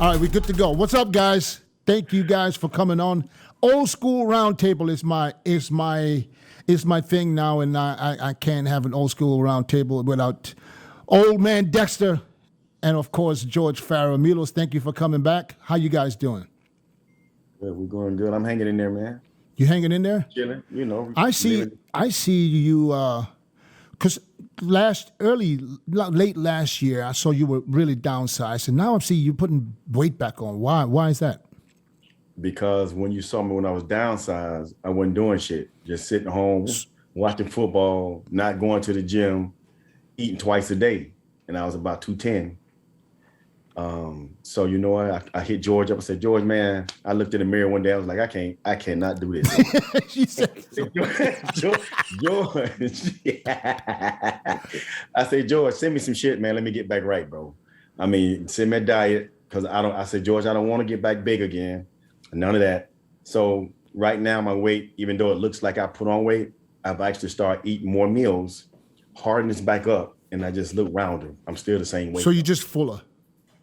All right, we're good to go. What's up, guys? Thank you guys for coming on. Old school roundtable is my thing now, and I can't have an old school roundtable without old man Dexter and of course George Farah. Milos, thank you for coming back. How you guys doing? Good, we're going good. I'm hanging in there, man. You hanging in there? Chilling, you know. I see you. Because late last year, I saw you were really downsized, and now I'm seeing you putting weight back on. Why is that? Because when you saw me when I was downsized, I wasn't doing shit. Just sitting home, watching football, not going to the gym, eating twice a day, and I was about 210. So you know what? I hit George up. I said, George, man, I looked in the mirror one day. I was like, I cannot do this. She said, George. I said, George, send me some shit, man. Let me get back right, bro. I mean, send me a diet because I said, George, I don't want to get back big again. None of that. So right now, my weight, even though it looks like I put on weight, I've actually started eating more meals, harden this back up, and I just look rounder. I'm still the same weight. So you're just fuller.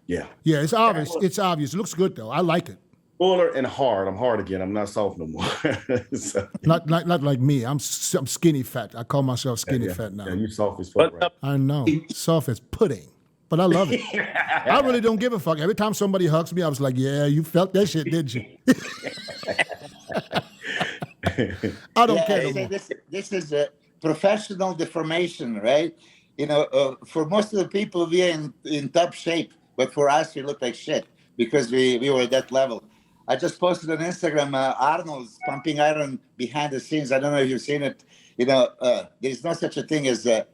Yeah. Yeah, it's obvious. It's obvious. It looks good though. I like it. Fuller and hard. I'm hard again. I'm not soft no more. So. Not like me. I'm skinny fat. I call myself skinny fat now. Yeah, you soft as fuck, right? I know. Soft as pudding. But I love it. I really don't give a fuck. Every time somebody hugs me, I was like, yeah, you felt that shit, didn't you? I don't care no more. This is a professional deformation, right? You know, for most of the people, we are in top shape. But for us, we look like shit because we were at that level. I just posted on Instagram, Arnold's pumping iron behind the scenes. I don't know if you've seen it. You know, there's no such a thing as a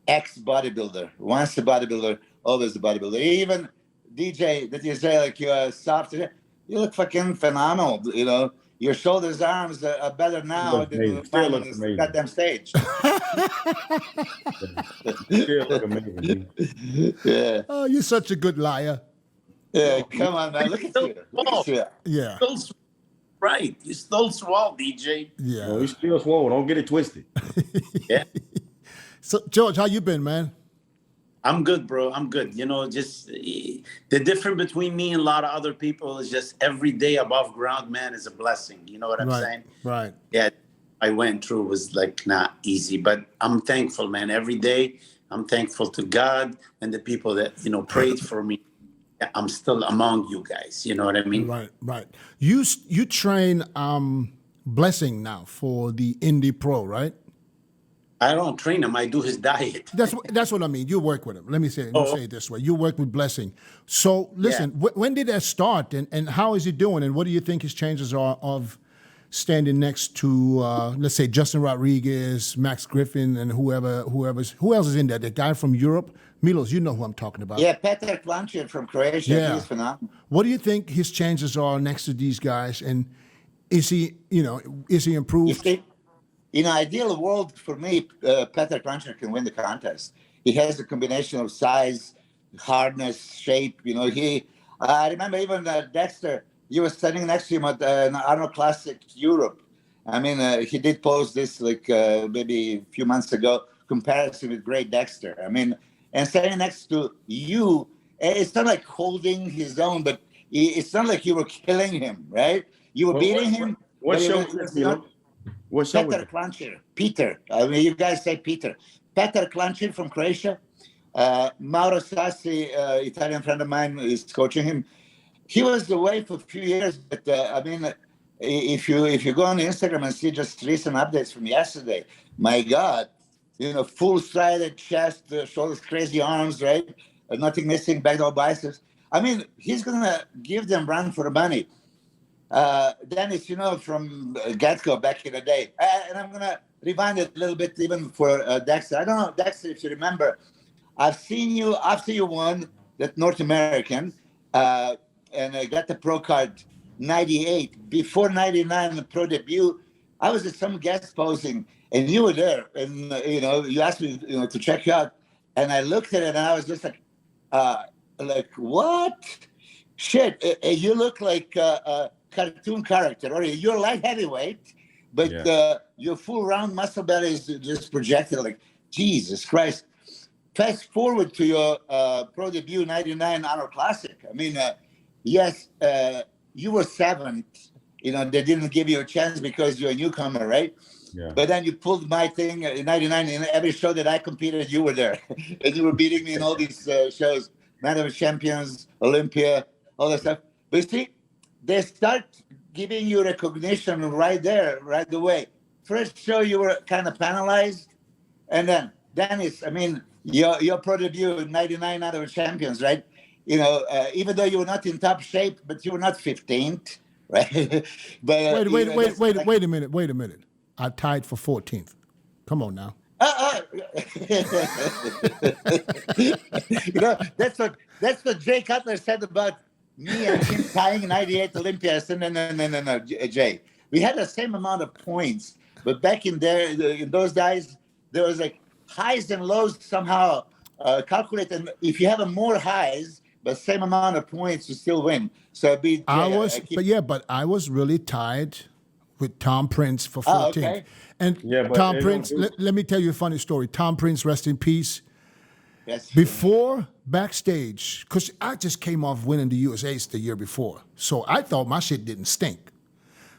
ex-bodybuilder. Once a bodybuilder, always a bodybuilder. Even DJ, that you say like you're soft, you look fucking phenomenal. You know, your shoulders, arms are better now than you on this goddamn stage. Still look amazing. Yeah. Oh, you're such a good liar. Yeah, come on, man. Look at you. Look at you. Yeah. Right. You're still swole, DJ. Yeah. No, he's still swole. Don't get it twisted. Yeah. So, George, how you been, man? I'm good, bro. I'm good. You know, just the difference between me and a lot of other people is just every day above ground, man, is a blessing. You know what I'm saying? Right. Yeah. I went through was like not easy, but I'm thankful, man. Every day I'm thankful to God and the people that, you know, prayed for me. I'm still among you guys. You know what I mean? Right. You train Blessing now for the Indie Pro, right? I don't train him. I do his diet. That's what I mean. You work with him. Let me say it this way. You work with Blessing. So listen, when did that start, and how is he doing, and what do you think his chances are of standing next to let's say Justin Rodriguez, Max Griffin, and who else is in there? The guy from Europe, Milos. You know who I'm talking about. Yeah, Petar Klančir from Croatia. Yeah. He's phenomenal. What do you think his chances are next to these guys, and is he improved? In an ideal world, for me, Petar Klančir can win the contest. He has a combination of size, hardness, shape. You know, I remember even Dexter, you were standing next to him at an Arnold Classic Europe. I mean, he did post this like maybe a few months ago, comparison with Great Dexter. I mean, and standing next to you, it's not like holding his own, but it's not like you were killing him, right? You were beating him. What show was this, you know? What show was Petar Klančir. Peter. I mean, you guys say Peter. Petar Klančir from Croatia. Mauro Sassi, Italian friend of mine, is coaching him. He was away for a few years, but I mean, if you go on Instagram and see just recent updates from yesterday, my God, you know, full strided chest, shoulders, crazy arms, right? Nothing missing, backdoor biceps. I mean, he's gonna give them run for the money. Dennis, you know, from Gatco back in the day. And I'm going to rewind it a little bit even for Dexter. I don't know, Dexter, if you remember, I've seen you after you won that North American and I got the pro card 98. Before 99, the pro debut, I was at some guest posing and you were there. And, you know, you asked me, you know, to check you out. And I looked at it and I was just like, what? Shit, you look like a cartoon character. Or you're light heavyweight, but your full round muscle belly is just projected like, Jesus Christ. Fast forward to your pro debut 99 Arnold Classic. I mean, yes, you were seventh. You know, they didn't give you a chance because you're a newcomer, right? Yeah. But then you pulled my thing in 99. In every show that I competed, you were there. And you were beating me in all these shows. Man of Champions, Olympia, all that stuff. But you see, they start giving you recognition right there, right away. First show, you were kind of penalized. And then Dennis, I mean, your pro debut, 99 out of Champions, right? You know, even though you were not in top shape, but you were not 15th, right? But wait a minute. I tied for 14th. Come on now. You know, that's what Jay Cutler said about me and him tying 98 Olympia. I said, no, Jay. We had the same amount of points, but back in those days, there was like highs and lows somehow calculated. If you have more highs, but same amount of points, you still win. So but I was really tied with Tom Prince for 14th. Okay. And Tom Prince, let me tell you a funny story. Tom Prince, rest in peace. Yes. Before backstage, because I just came off winning the USAs the year before. So I thought my shit didn't stink.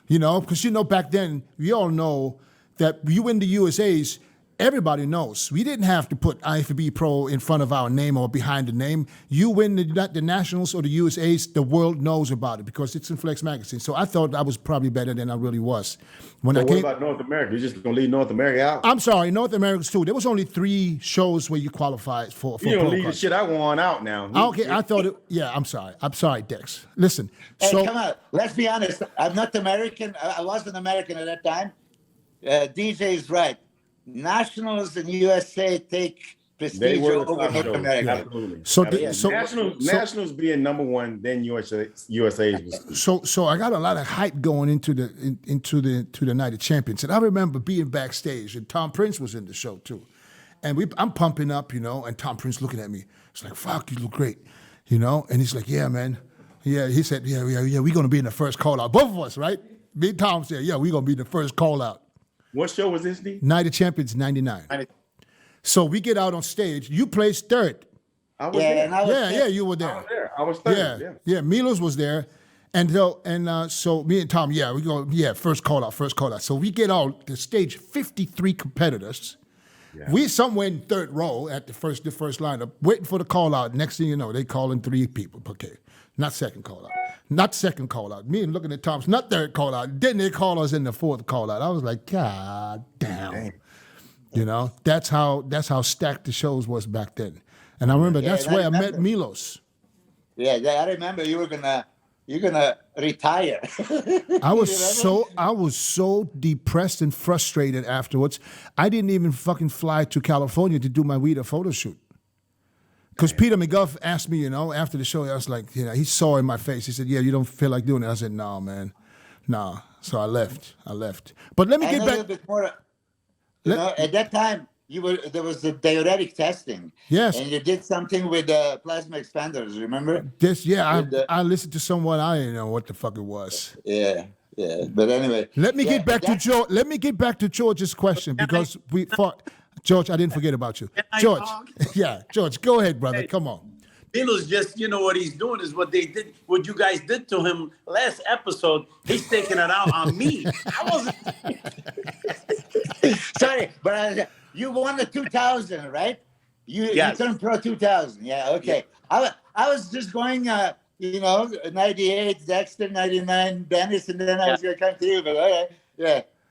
You know, because, you know, back then, we all know that you win the USAs, everybody knows. We didn't have to put IFBB Pro in front of our name or behind the name. You win the Nationals or the USAs, the world knows about it because it's in Flex Magazine. So I thought I was probably better than I really was. What about North America? You're just going to leave North America out? I'm sorry, North America's too. There was only 3 shows where you qualified for you don't leave the shit I won out now. Okay, I thought it. Yeah, I'm sorry, Dex. Listen. Hey, come on. Let's be honest. I'm not American. I wasn't American at that time. DJ is right. Nationals in USA take prestige over North America. Absolutely. Nationals being number one, then USA's was. So I got a lot of hype going into the Night of Champions, and I remember being backstage, and Tom Prince was in the show too, and I'm pumping up, you know, and Tom Prince looking at me, it's like, "Fuck, you look great," you know, and he's like, "Yeah, man, yeah." He said, "Yeah, we're gonna be in the first call out, both of us, right?" Me and Tom said, "Yeah, we're gonna be in the first call out." What show was this, D? Night of Champions, 99. So we get out on stage. You placed third. I was there. You were there. I was third. Yeah. Milos was there, and so me and Tom, we go, first call out. So we get out the stage, 53 competitors. Yeah. We somewhere in third row at the first lineup, waiting for the call out. Next thing you know, they calling 3 people. Okay, not second call out. Not second call out. Me and looking at Tom's, not third call out. Then they call us in the 4th call out. I was like, God damn. You know, that's how stacked the shows was back then. And I remember that's where I met Milos. Yeah, I remember you're gonna retire. I was so depressed and frustrated afterwards. I didn't even fucking fly to California to do my WIDA photo shoot. Because Peter McGuff asked me, you know, after the show, I was like, you know, he saw in my face. He said, "Yeah, you don't feel like doing it." I said, "No, man, no." So I left. But let me get back. A little bit more. You know, at that time, there was the diuretic testing. Yes. And you did something with plasma expanders. Remember? I listened to someone. I didn't know what the fuck it was. Yeah. But anyway, let me get back to George. Let me get back to George's question because we fought. George, I didn't forget about you. George, George, go ahead, brother. Hey, come on. Milos just, you know, what he's doing is what you guys did to him last episode. He's taking it out on me. I wasn't. Sorry, but you won the 2000, right? You turned pro 2000. Yeah, okay. Yeah. I was just going, 98 Dexter, 99 Dennis, and then I was going to come to you. But all right,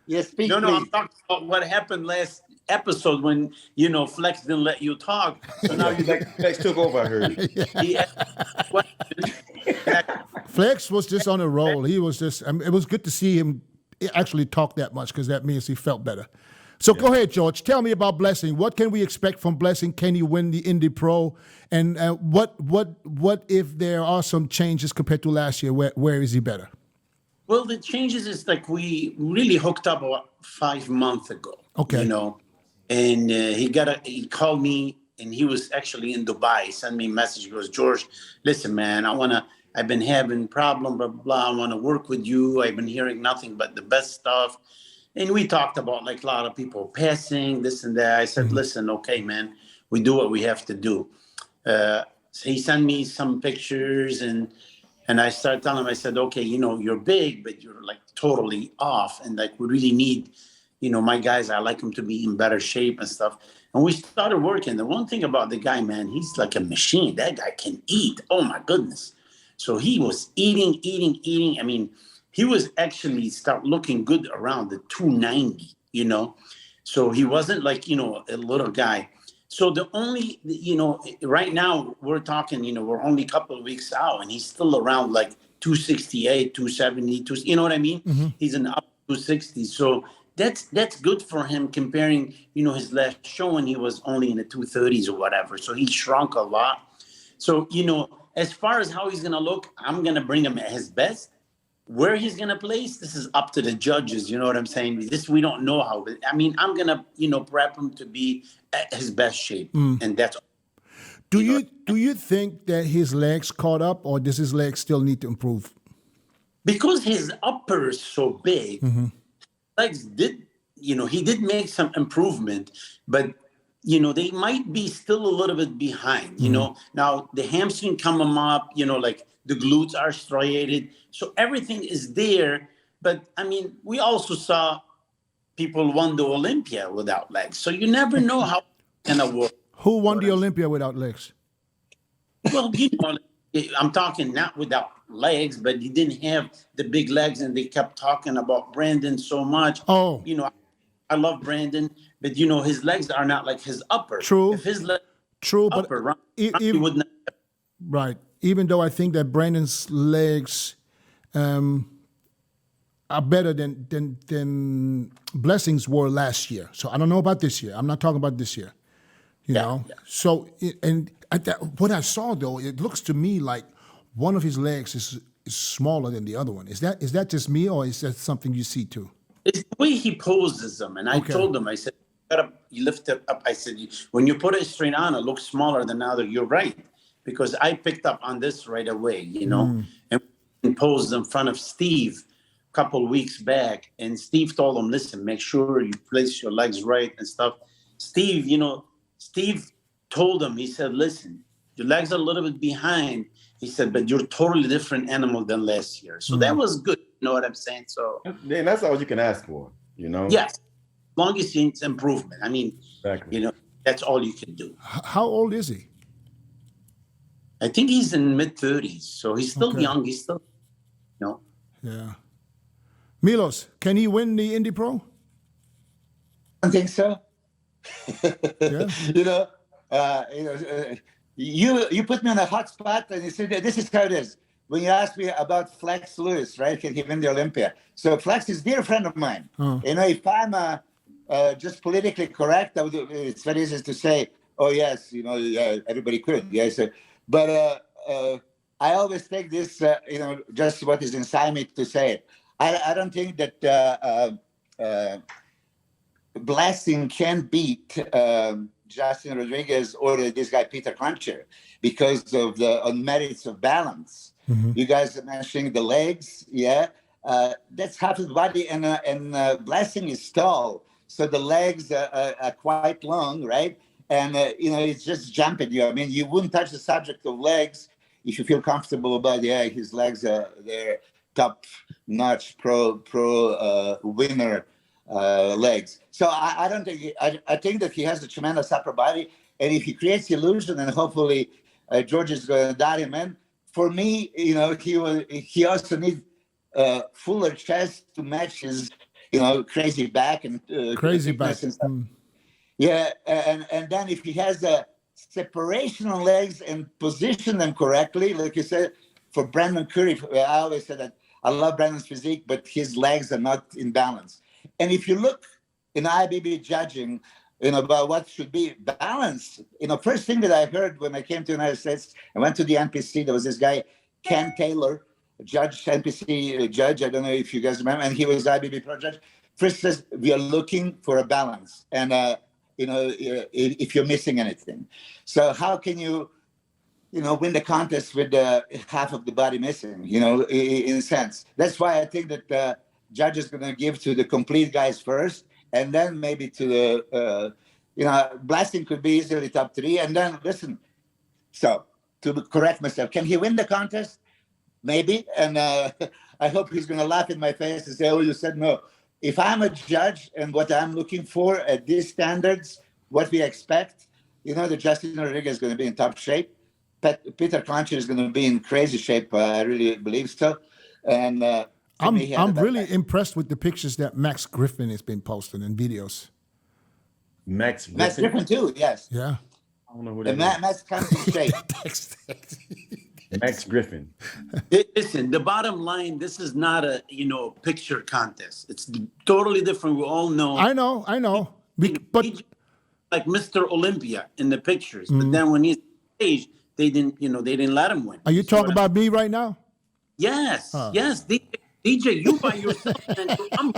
yeah, speak. No, I'm talking about what happened last episode when, you know, Flex didn't let you talk. So now Flex took over, I heard. Flex was just on a roll. He was just, it was good to see him actually talk that much because that means he felt better. So go ahead, George. Tell me about Blessing. What can we expect from Blessing? Can he win the Indy Pro? And what if there are some changes compared to last year? Where is he better? Well, the changes is like we really hooked up about 5 months ago. Okay. You know, and he called me, and he was actually in Dubai. He sent me a message. He goes, "George, listen, man, I've been having problem, blah, blah. I want to work with you. I've been hearing nothing but the best stuff." And we talked about like a lot of people passing, this and that. I said, "Listen, okay, man, we do what we have to do." So he sent me some pictures, and And I started telling him, I said, okay, you're big, but you're like totally off. And like, we really need, my guys, I like them to be in better shape and stuff. And we started working. The one thing about the guy, man, he's like a machine. That guy can eat. Oh my goodness. So he was eating. I mean, he was actually start looking good around the 290, So he wasn't like, a little guy. So the only, right now we're talking, we're only a couple of weeks out and he's still around like 268, 270, you know what I mean? Mm-hmm. He's in up 260. So that's good for him comparing, his last show when he was only in the 230s or whatever. So he shrunk a lot. So, as far as how he's going to look, I'm going to bring him at his best. Where he's going to place, this is up to the judges. You know what I'm saying? This, we don't know how. But, I mean, I'm going to, prep him to be at his best shape. And that's Do you think that his legs caught up, or does his legs still need to improve? Because his upper is so big, legs did, he did make some improvement, but they might be still a little bit behind, Now the hamstring come them up, like the glutes are striated. So everything is there. But I mean, we also saw people won the Olympia without legs. So you never know how it's going to work. Who won the Olympia without legs? Well, I'm talking not without legs, but he didn't have the big legs, and they kept talking about Brandon so much. Oh. I love Brandon, but his legs are not like his upper. True. If his legs True, upper, but he would not. Right. Even though I think that Brandon's legs are better than Blessing's were last year. So I don't know about this year. I'm not talking about this year. You know. Yeah. So what I saw though, it looks to me like one of his legs is smaller than the other one. Is that just me, or is that something you see too? It's the way he poses them. And I told him, I said, you lift it up. I said, when you put it straight on, it looks smaller than the other. You're right. Because I picked up on this right away, and posed in front of Steve a couple of weeks back. And Steve told him, listen, make sure you place your legs right and stuff. Steve told him, he said, listen, your legs are a little bit behind. He said, but you're a totally different animal than last year. So that was good. You know what I'm saying? So then that's all you can ask for, Yes. As long as it's improvement. I mean, exactly. That's all you can do. How old is he? I think he's in mid-30s. So he's still young. He's still, Yeah. Milos, can he win the Indy Pro? I don't think so. Yeah. You put me on a hot spot, and you said this is how it is. When you asked me about Flex Lewis, right? Can he win the Olympia? So Flex is a dear friend of mine. If I'm just politically correct, it's very easy to say, oh yes, everybody could, yes. But I always take this, just what is inside me to say it. I don't think that Blessing can beat Justin Rodriguez or this guy Peter Cruncher because of the merits of balance. You guys are mentioning the legs, that's half his body, and Blessing is tall, so the legs are quite long, right? And it's just jumping you. I mean, you wouldn't touch the subject of legs if you feel comfortable about his legs are they're top-notch pro winner legs. So I don't think I think that he has a tremendous upper body, and if he creates illusion, and hopefully George is going to dial him in. For me, he also needs fuller chest to match his crazy back and crazy back. And stuff. Yeah, and then if he has a separation on legs and position them correctly, like you said, for Brandon Curry, I always said that I love Brandon's physique, but his legs are not in balance. And if you look in IBB judging, about what should be balance, first thing that I heard when I came to the United States, I went to the NPC, there was this guy, Ken Taylor, NPC judge, I don't know if you guys remember, and he was IBB pro judge. First says, we are looking for a balance, and if you're missing anything. So how can you, win the contest with half of the body missing, in a sense. That's why I think that the judge is going to give to the complete guys first, and then maybe to the, Blessing could be easily top 3. And then, listen, so to correct myself, can he win the contest? maybe. And I hope he's going to laugh in my face and say, "Oh, you said no." If I'm a judge and what I'm looking for at these standards, what we expect, the Justin Rodriguez is going to be in top shape. Peter Concha is going to be in crazy shape. I really believe so. And I'm really impressed with the pictures that Max Griffin has been posting and videos. Max Griffin too, yes. Yeah. I don't know who that is. Max comes in shape. Max Griffin. Listen, the bottom line, this is not a picture contest. It's totally different. We all know. I know. But like Mr. Olympia in the pictures, but then when he's on stage, they didn't let him win. Are you talking about me right now? Yes, yes, DJ, you by yourself, man. I'm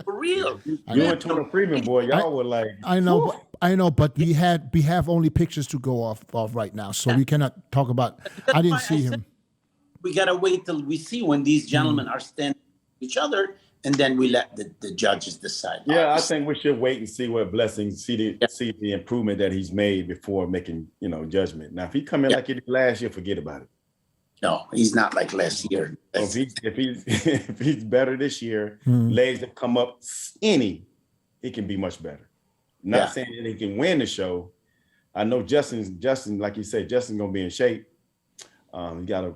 for real. You and Tony Freeman, boy, y'all were like. I know, but we have only pictures to go off right now, so we cannot talk about. I didn't see him. We gotta wait till we see when these gentlemen are standing with each other, and then we let the judges decide. Yeah, I think we should wait and see what Blessing see the improvement that he's made before making judgment. Now, if he come in like he did last year, forget about it. No, he's not like last year. If he's better this year, legs have come up he can be much better. Not saying that he can win the show. I know Justin, like you said, Justin's gonna be in shape. He got a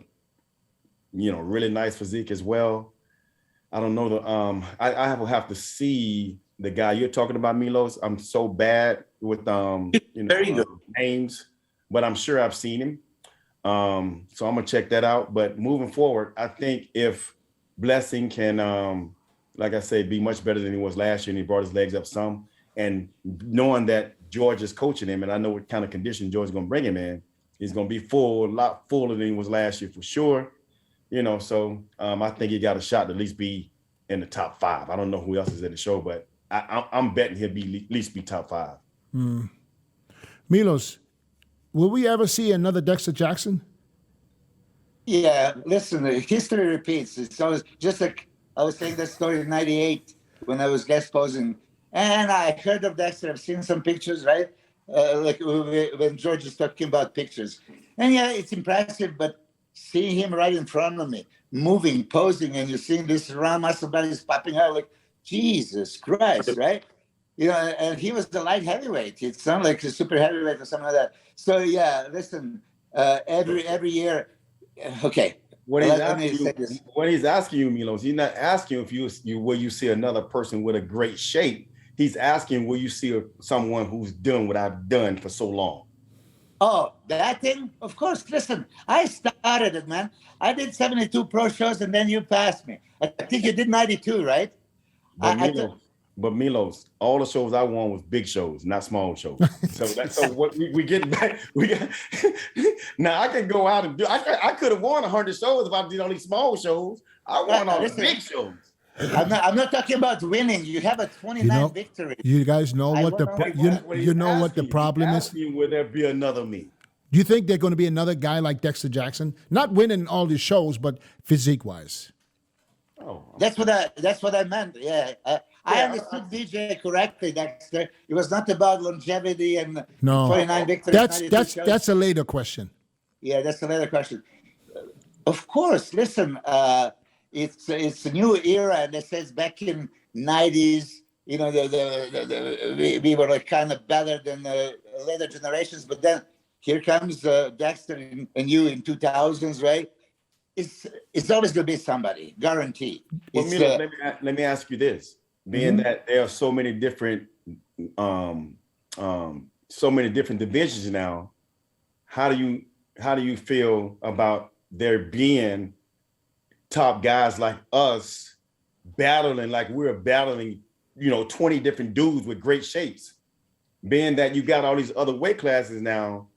really nice physique as well. I don't know I will have to see the guy you're talking about, Milos. I'm so bad with very good names, but I'm sure I've seen him. So I'm gonna check that out. But moving forward, I think if Blessing can, like I say, be much better than he was last year, and he brought his legs up some, and knowing that George is coaching him, and I know what kind of condition George is gonna bring him in, he's gonna be a lot fuller than he was last year for sure. So I think he got a shot to at least be in the top 5. I don't know who else is in the show, but I'm betting he'll at least be top 5. Milos, will we ever see another Dexter Jackson? Yeah, listen, history repeats. It's always just like I was saying that story in '98 when I was guest posing, and I heard of Dexter. I've seen some pictures, right? Like when George is talking about pictures, and yeah, it's impressive. But seeing him right in front of me, moving, posing, and you're seeing this round muscle bellies popping out, like Jesus Christ, right? And he was the light heavyweight. It sounded like a super heavyweight or something like that. So yeah, listen, every year, okay. What he's asking you, Milos, he's not asking if you will you see another person with a great shape. He's asking, will you see someone who's done what I've done for so long? Oh, that thing? Of course. Listen, I started it, man. I did 72 pro shows, and then you passed me. I think you did 92, right? But Milos, all the shows I won was big shows, not small shows. So what we get back. Now I can go out and do. I could have won 100 shows if I did all these small shows. I won all the big shows. I'm not talking about winning. You have a 29 victory. You guys know what the problem is. Will there be another me? Do you think there's going to be another guy like Dexter Jackson, not winning all these shows, but physique wise? Oh, that's what I meant. Yeah, I understood DJ correctly, Dexter. It was not about longevity and 29 victories. That's a later question. Yeah, that's a later question. Of course. Listen, it's a new era, and it says back in '90s, we were like kind of better than the later generations. But then here comes Dexter and you in 2000s, right? It's always going to be somebody, guaranteed. Well, let me ask you this: being that there are so many different divisions now, how do you feel about there being top guys like us battling like we're battling, 20 different dudes with great shapes? Being that you got all these other weight classes now,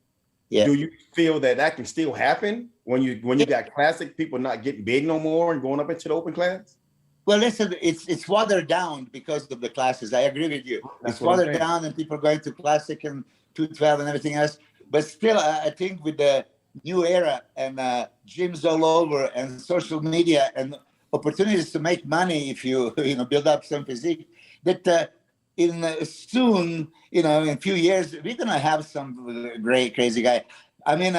do you feel that can still happen when you got classic people not getting big no more and going up into the open class? Well, listen, it's watered down because of the classes. I agree with you. It's watered down, and people are going to classic and 212 and everything else. But still, I think with the new era and gyms all over and social media and opportunities to make money if you build up some physique, that soon, in a few years, we're gonna have some great crazy guy. I mean,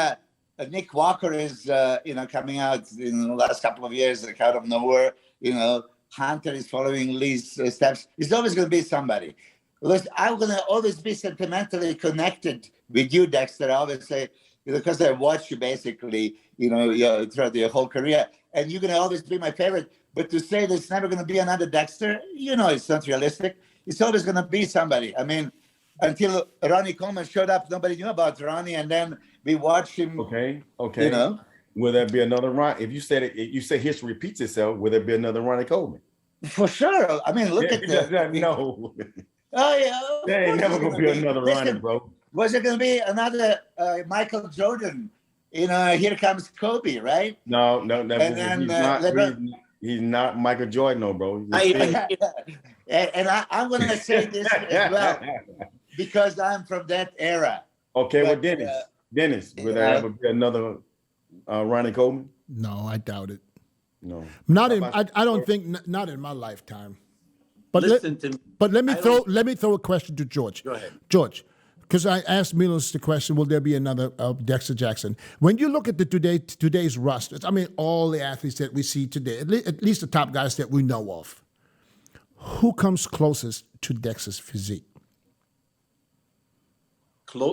Nick Walker is, coming out in the last couple of years, like out of nowhere. Hunter is following Lee's steps. It's always going to be somebody. Because I'm going to always be sentimentally connected with you, Dexter. I always say, because I watched you basically, throughout your whole career, and you're going to always be my favorite. But to say there's never going to be another Dexter, it's not realistic. It's always going to be somebody. I mean, until Ronnie Coleman showed up, nobody knew about Ronnie, and then we watched him. Okay. Will there be another Ron? If you said it, you say history repeats itself. Will there be another Ronnie Coleman? For sure. I mean, look at the. No. Oh yeah. There ain't never gonna be another Ronnie, bro. Was it gonna be another Michael Jordan? Here comes Kobe, right? No. And then he's not Michael Jordan, no, bro. And I'm gonna say this as well because I'm from that era. Okay, well, Dennis, will there ever be another Ronnie Coleman? No, I doubt it. No, I don't think not in my lifetime. But let me throw a question to George. Go ahead, George, because I asked Milos the question: will there be another Dexter Jackson? When you look at today's rosters, I mean, all the athletes that we see today, at least the top guys that we know of, who comes closest to Dexter's physique?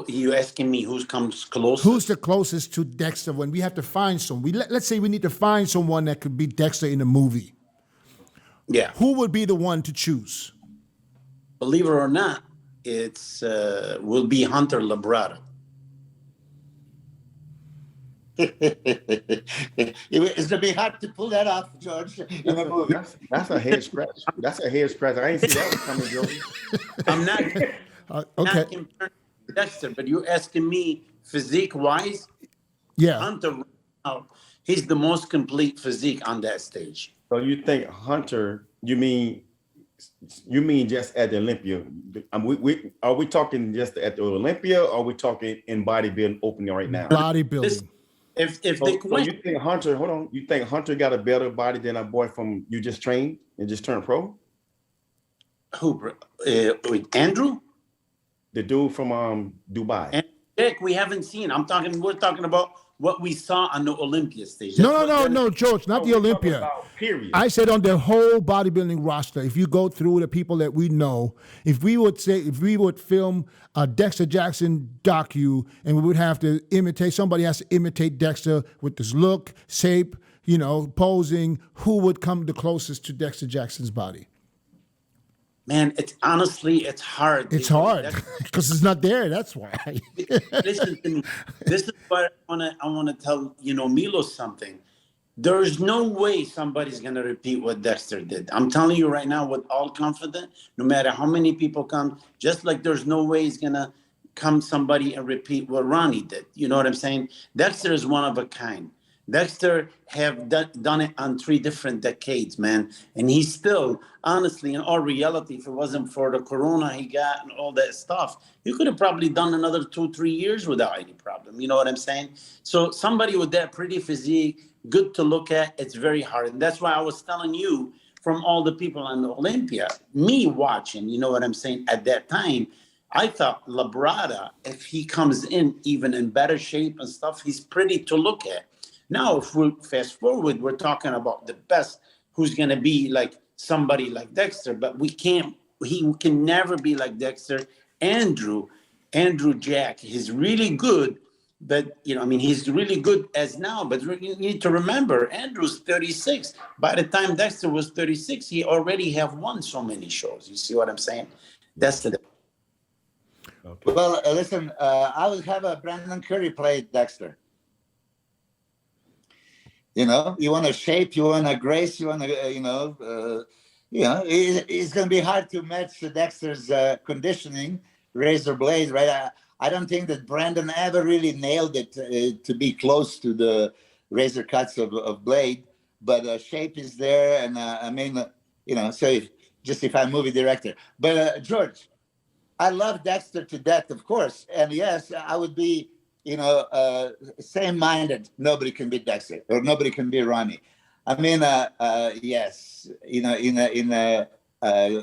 You asking me who comes closest? Who's the closest to Dexter when we have to find someone? Let's say we need to find someone that could be Dexter in a movie. Yeah. Who would be the one to choose? Believe it or not, will be Hunter Labrada. It's gonna be hard to pull that off, George. That's a head scratch. That's a head scratch. I ain't see that one coming, George. I'm not. Okay. Not comparing to Dexter, but you're asking me physique wise. Yeah. Hunter, he's the most complete physique on that stage. So you think Hunter? You mean just at the Olympia? Are we talking just at the Olympia, or are we talking in bodybuilding opening right now? Bodybuilding. If so you think Hunter? Hold on. You think Hunter got a better body than a boy from you just trained and just turned pro? Who? With Andrew? The dude from Dubai. And Derek, we haven't seen. We're talking about what we saw on the Olympia stage. No, George, not the Olympia. Period. I said on the whole bodybuilding roster, if you go through the people that we know, if we would film a Dexter Jackson docu and we would have to somebody has to imitate Dexter with this look, shape, posing, who would come the closest to Dexter Jackson's body? Man, it's hard. It's hard because it's not there. That's why. Listen to me. This is what I want to tell Milos something. There is no way somebody's gonna repeat what Dexter did. I'm telling you right now, with all confidence, no matter how many people come, just like there's no way he's gonna come somebody and repeat what Ronnie did. You know what I'm saying? Dexter is one of a kind. Dexter have done it on 3 different decades, man. And he's still, honestly, in all reality, if it wasn't for the corona he got and all that stuff, he could have probably done another 2-3 years without any problem. You know what I'm saying? So somebody with that pretty physique, good to look at, it's very hard. And that's why I was telling you, from all the people on Olympia, me watching, you know what I'm saying, at that time, I thought Labrada, if he comes in even in better shape and stuff, he's pretty to look at. Now, if we fast forward, we're talking about the best, who's going to be like somebody like Dexter, but he can never be like Dexter. Andrew Jack, he's really good, but, he's really good as now, but you need to remember, Andrew's 36. By the time Dexter was 36, he already have won so many shows. You see what I'm saying? That's the Okay. Well, listen, I would have Brandon Curry play Dexter. You want to shape, you want to grace, you want to, it's going to be hard to match Dexter's conditioning, razor blade, right? I don't think that Brandon ever really nailed it to be close to the razor cuts of blade, but shape is there. And so if I'm movie director. But George, I love Dexter to death, of course. And yes, I would be, same-minded. Nobody can beat Dexter, or nobody can beat Ronnie. Yes, in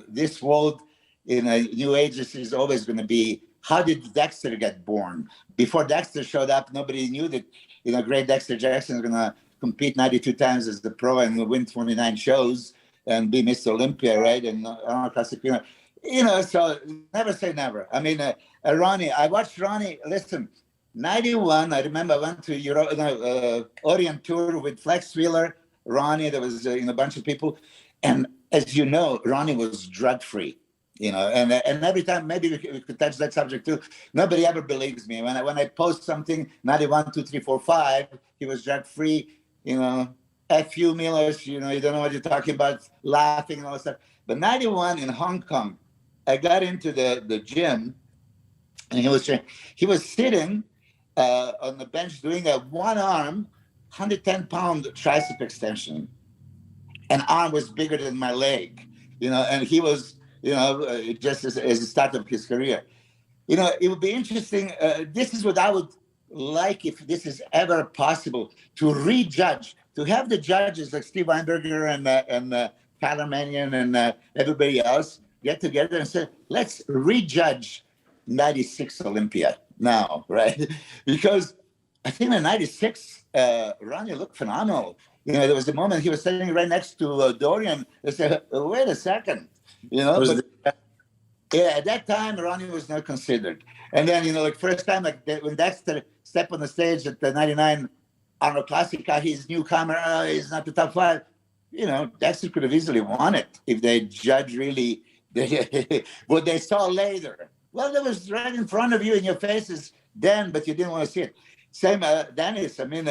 this world, New Age is always going to be how did Dexter get born? Before Dexter showed up, nobody knew that, great Dexter Jackson is going to compete 92 times as the pro and win 29 shows and be Mr. Olympia, right? And classic, so never say never. I mean, Ronnie, I watched Ronnie, listen, 91, I remember I went to Orient tour with Flex Wheeler, Ronnie, there was a bunch of people. And as you know, Ronnie was drug-free. And every time, maybe we could touch that subject too. Nobody ever believes me. When I post something, 91, 2, 3, 4, 5, he was drug-free, F you, Milos, you don't know what you're talking about, laughing and all that stuff. But 91 in Hong Kong, I got into the gym, and he was sitting on the bench doing a one-arm, 110-pound tricep extension. An arm was bigger than my leg, and he was, just as the start of his career. It would be interesting. This is what I would like, if this is ever possible, to rejudge, to have the judges like Steve Weinberger and Tyler Mannion and everybody else get together and say, let's rejudge 96 Olympia now, right? Because I think in 96, Ronnie looked phenomenal. There was a moment he was sitting right next to Dorian. They said, wait a second, at that time, Ronnie was not considered. And then, first time, when Dexter stepped on the stage at the 99 Arnold Classic, his newcomer, he's not the top 5. Dexter could have easily won it if they judge really what they saw later. Well, that was right in front of you in your faces then, but you didn't want to see it. Same, Dennis, I mean,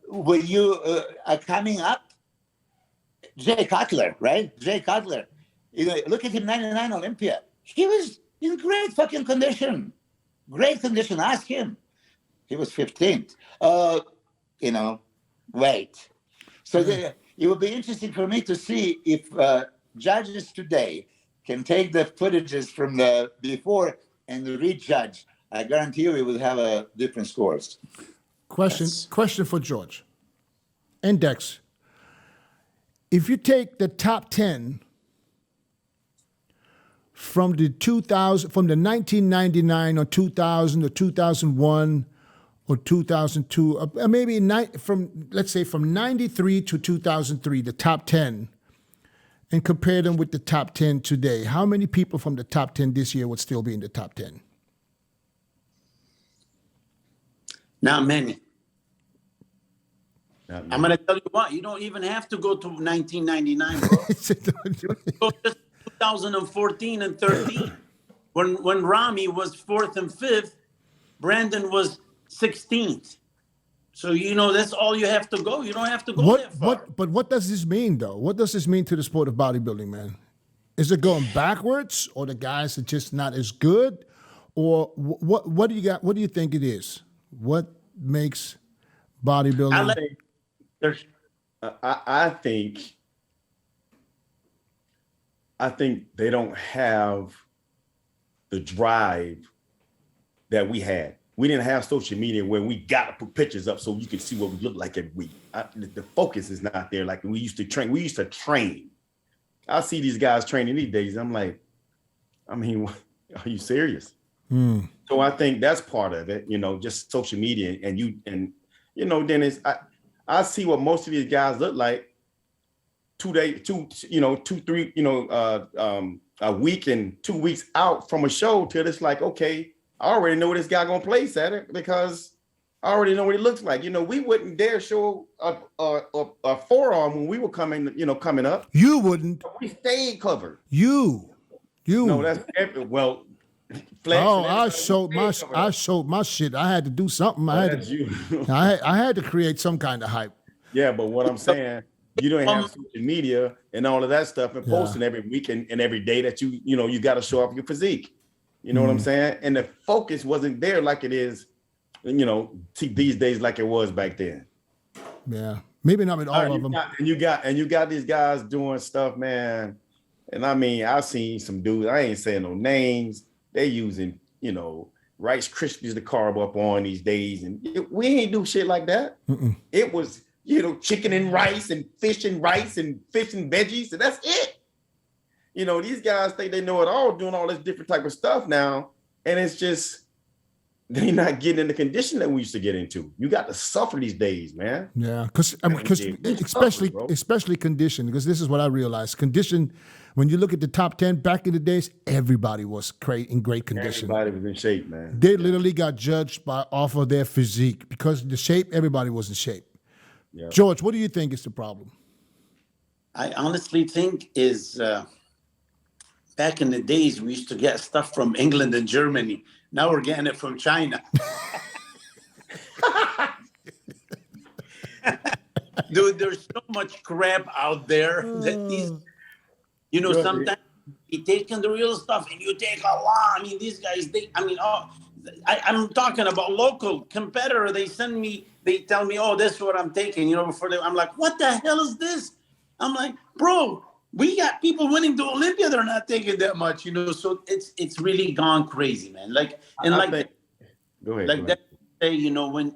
when you are coming up, Jay Cutler, right? Jay Cutler. Look at him, 99 Olympia. He was in great fucking condition. Great condition. Ask him. He was 15th. Wait. So it would be interesting for me to see if judges today can take the footages from the before and rejudge. I guarantee you we will have different scores. Question for George and Dex. If you take the top 10 from the 1999 or 2000 or 2001 or 2002, maybe let's say from 93 to 2003, the top 10, and compare them with the top 10 today, how many people from the top 10 this year would still be in the top 10? Not many. I'm going to tell you what, you don't even have to go to 1999, bro. You go just 2014 and 13. When Rami was 4th and 5th, Brandon was 16th. So, that's all you have to go. You don't have to go that far. But what does this mean, though? What does this mean to the sport of bodybuilding, man? Is it going backwards, or the guys are just not as good? Or what do you got? What do you think it is? What makes bodybuilding? I think they don't have the drive that we had. We didn't have social media where we got to put pictures up so you could see what we look like every week. The focus is not there like we used to train. We used to train. I see these guys training these days. I'm like, are you serious? So I think that's part of it, just social media. And Dennis, I see what most of these guys look like 2 days, 2, 3, a week and 2 weeks out from a show till it's like, okay, I already know this guy gonna place at it because I already know what he looks like. We wouldn't dare show a forearm when we were coming up. You wouldn't. We stayed covered. You. No, that's well. I showed my shit. I had to do something. I had to create some kind of hype. Yeah, but what I'm saying, you don't have social media and all of that stuff and posting every week and every day that you got to show off your physique. You know what I'm saying? And the focus wasn't there like it is, these days like it was back then. Yeah, maybe not with all of them. And you got these guys doing stuff, man. And I mean, I've seen some dudes. I ain't saying no names. They using, Rice Krispies to carb up on these days. And we ain't do shit like that. Mm-mm. It was, chicken and rice and fish and veggies. And that's it. These guys think they know it all, doing all this different type of stuff now. And it's just, they're not getting in the condition that we used to get into. You got to suffer these days, man. Yeah, because especially condition, because this is what I realized. Condition, when you look at the top 10 back in the days, everybody was in great condition. Everybody was in shape, man. They literally got judged off of their physique because the shape, everybody was in shape. Yeah. George, what do you think is the problem? I honestly think is back in the days, we used to get stuff from England and Germany. Now we're getting it from China. Dude, there's so much crap out there that these, sometimes you take in the real stuff and you take a lot. I mean, these guys, I'm talking about local competitor. They tell me, oh, this is what I'm taking, I'm like, what the hell is this? I'm like, bro, we got people winning the Olympia. They're not taking that much, so it's really gone crazy, man. Go ahead.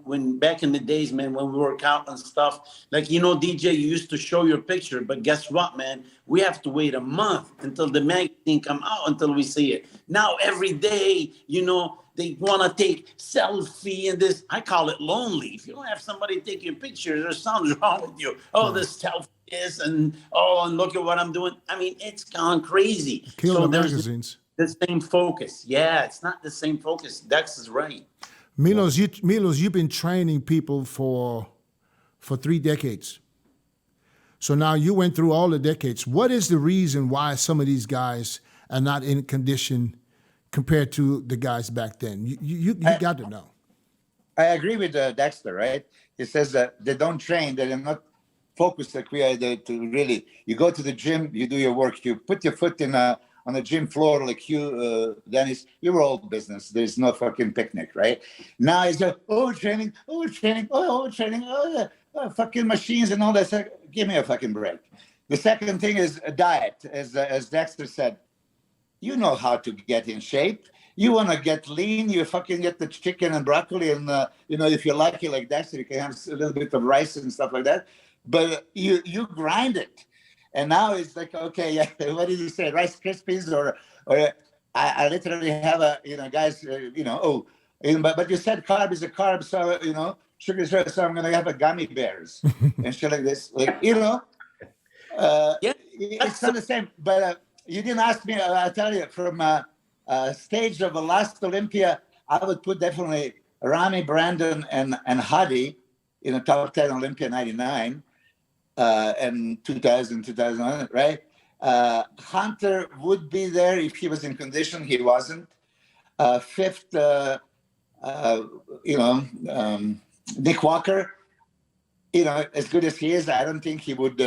When back in the days, man, when we work out and stuff, DJ, you used to show your picture, but guess what, man? We have to wait a month until the magazine come out until we see it. Now, every day, they want to take selfie and this. I call it lonely. If you don't have somebody take your pictures, there's something wrong with you. Oh, this selfie is, and look at what I'm doing. I mean, it's gone crazy. Kill the magazines. The same focus. Yeah, it's not the same focus. Dex is right. Milos, you've been training people for 3 decades. So now you went through all the decades. What is the reason why some of these guys are not in condition compared to the guys back then? You got to know. I agree with Dexter, right? He says that they don't train, they're not focused like we are to really. You go to the gym, you do your work, you put your foot on the gym floor like you, Dennis, you're all business. There's no fucking picnic, right? Now it's training, fucking machines and all that stuff. Give me a fucking break. The second thing is a diet, as Dexter said. You know how to get in shape. You want to get lean, you fucking get the chicken and broccoli and, if you're lucky like Dexter, you can have a little bit of rice and stuff like that. But you grind it. And now it's like, okay, what did you say? Rice Krispies or I literally have guys, but you said carb is a carb. So, sugar is sugar. So I'm going to have a gummy bears and shit like this. It's not the same. But you didn't ask me, I'll tell you, from stage of the last Olympia, I would put definitely Rami, Brandon, and Hadi in the top 10 Olympia 99. And 2001, right? Hunter would be there if he was in condition. He wasn't. Fifth, Nick Walker, as good as he is, I don't think he would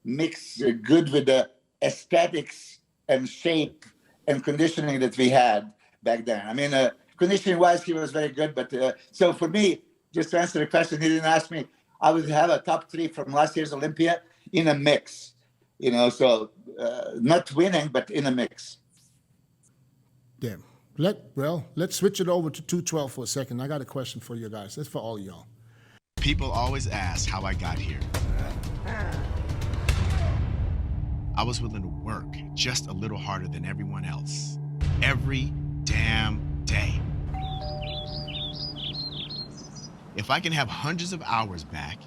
mix good with the aesthetics and shape and conditioning that we had back then. I mean, conditioning-wise, he was very good. But so for me, just to answer the question, he didn't ask me, I would have a top 3 from last year's Olympia in a mix, so not winning, but in a mix. Damn. Let's switch it over to 212 for a second. I got a question for you guys. That's for all y'all. People always ask how I got here. I was willing to work just a little harder than everyone else. Every damn day. If I can have hundreds of hours back,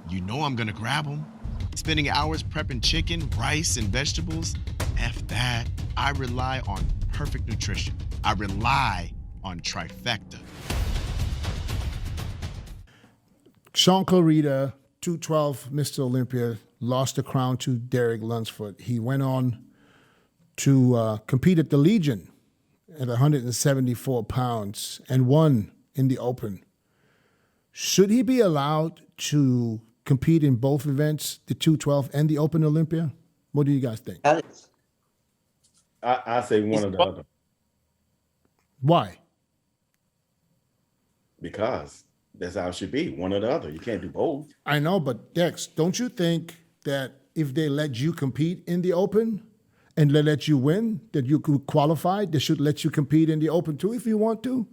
I'm gonna grab them. Spending hours prepping chicken, rice, and vegetables, F that. I rely on perfect nutrition. I rely on trifecta. Shaun Clarida, 212, Mr. Olympia, lost the crown to Derek Lunsford. He went on to compete at the Legion at 174 pounds and won in the Open. Should he be allowed to compete in both events, the 212 and the Open Olympia? What do you guys think? I say one or the other. Why? Because that's how it should be, one or the other. You can't do both. I know, but Dex, don't you think that if they let you compete in the Open and they let you win, that you could qualify, they should let you compete in the Open too if you want to?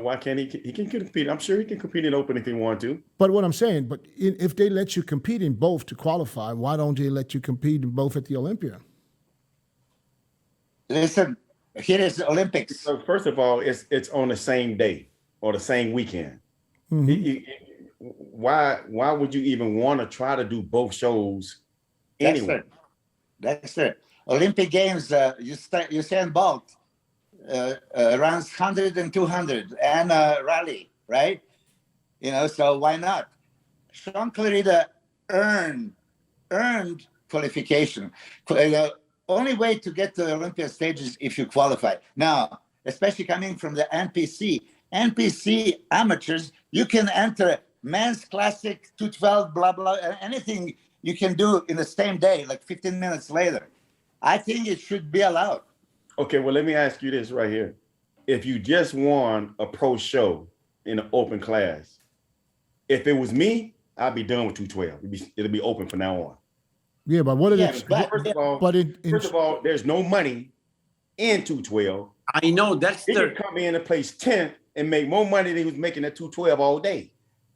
Why can't he? He can compete. I'm sure he can compete in Open if he wants to. But what I'm saying, if they let you compete in both to qualify, why don't they let you compete in both at the Olympia? Listen, Here is the Olympics. So first of all, it's on the same day or the same weekend. Why would you even want to try to do both shows anyway? Dexter. Olympic Games, Usain Bolt runs 100 and 200 and rally, right? So why not? Shaun Clarida earned qualification. Only way to get to the Olympia stage is if you qualify. Now, especially coming from the NPC amateurs, you can enter men's classic 212, blah, blah, anything you can do in the same day, like 15 minutes later. I think it should be allowed. Okay, well, let me ask you this right here. If you just won a pro show in an open class, if it was me, I'd be done with 212. It'll be open from now on. Yeah, but what are they? First of all, there's no money in 212. I know He Dexter. could come in and place 10th and make more money than he was making at 212 all day.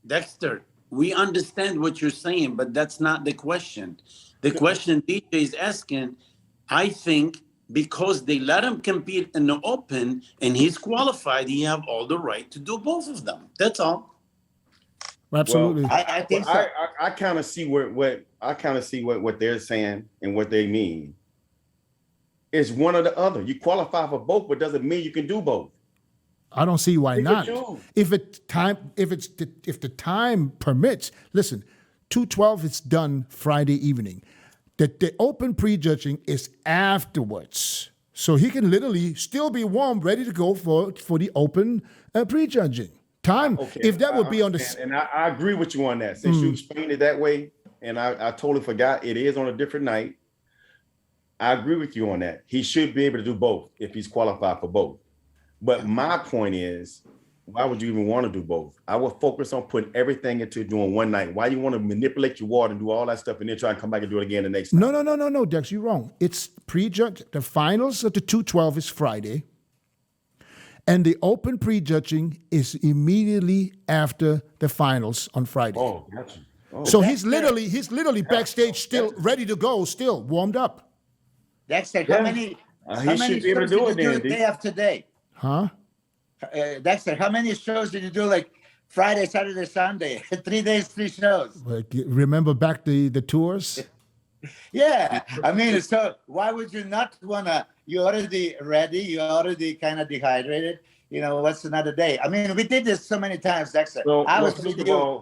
Dexter, we understand what you're saying, but that's not the question. The question DJ is asking, I think because they let him compete in the open and he's qualified, he have all the right to do both of them. That's all. Absolutely. Well, I think so. I kind of see what they're saying and what they mean. It's one or the other. You qualify for both, but doesn't mean you can do both. I don't see why Pick not. and choose. If the time permits, listen, 212 is done Friday evening. The open prejudging is afterwards. So he can literally still be warm, ready to go for the open prejudging. Time, Okay, if that would be on the... And I agree with you on that. Since you explained it that way, and I totally forgot, it is on a different night. I agree with you on that. He should be able to do both if he's qualified for both. But my point is, why would you even want to do both? I would focus on putting everything into doing one night. Why you want to manipulate your water and do all that stuff and then try and come back and do it again the next time? No, Dex, you're wrong. It's prejudge. The finals of the 212 is Friday. And the open prejudging is immediately after the finals on Friday. Oh, gotcha. Oh, So he's literally backstage, still ready to go, still warmed up. Dexter, Yeah. how many should be able to shows do did it you do then, D. day after day? Huh? Dexter, how many shows did you do, like Friday, Saturday, Sunday? 3 days, 3 shows. Remember back the tours? Yeah. I mean, so why would you not want to? You're already ready. You're already kind of dehydrated. What's another day? I mean, we did this so many times, Dexter. So, I was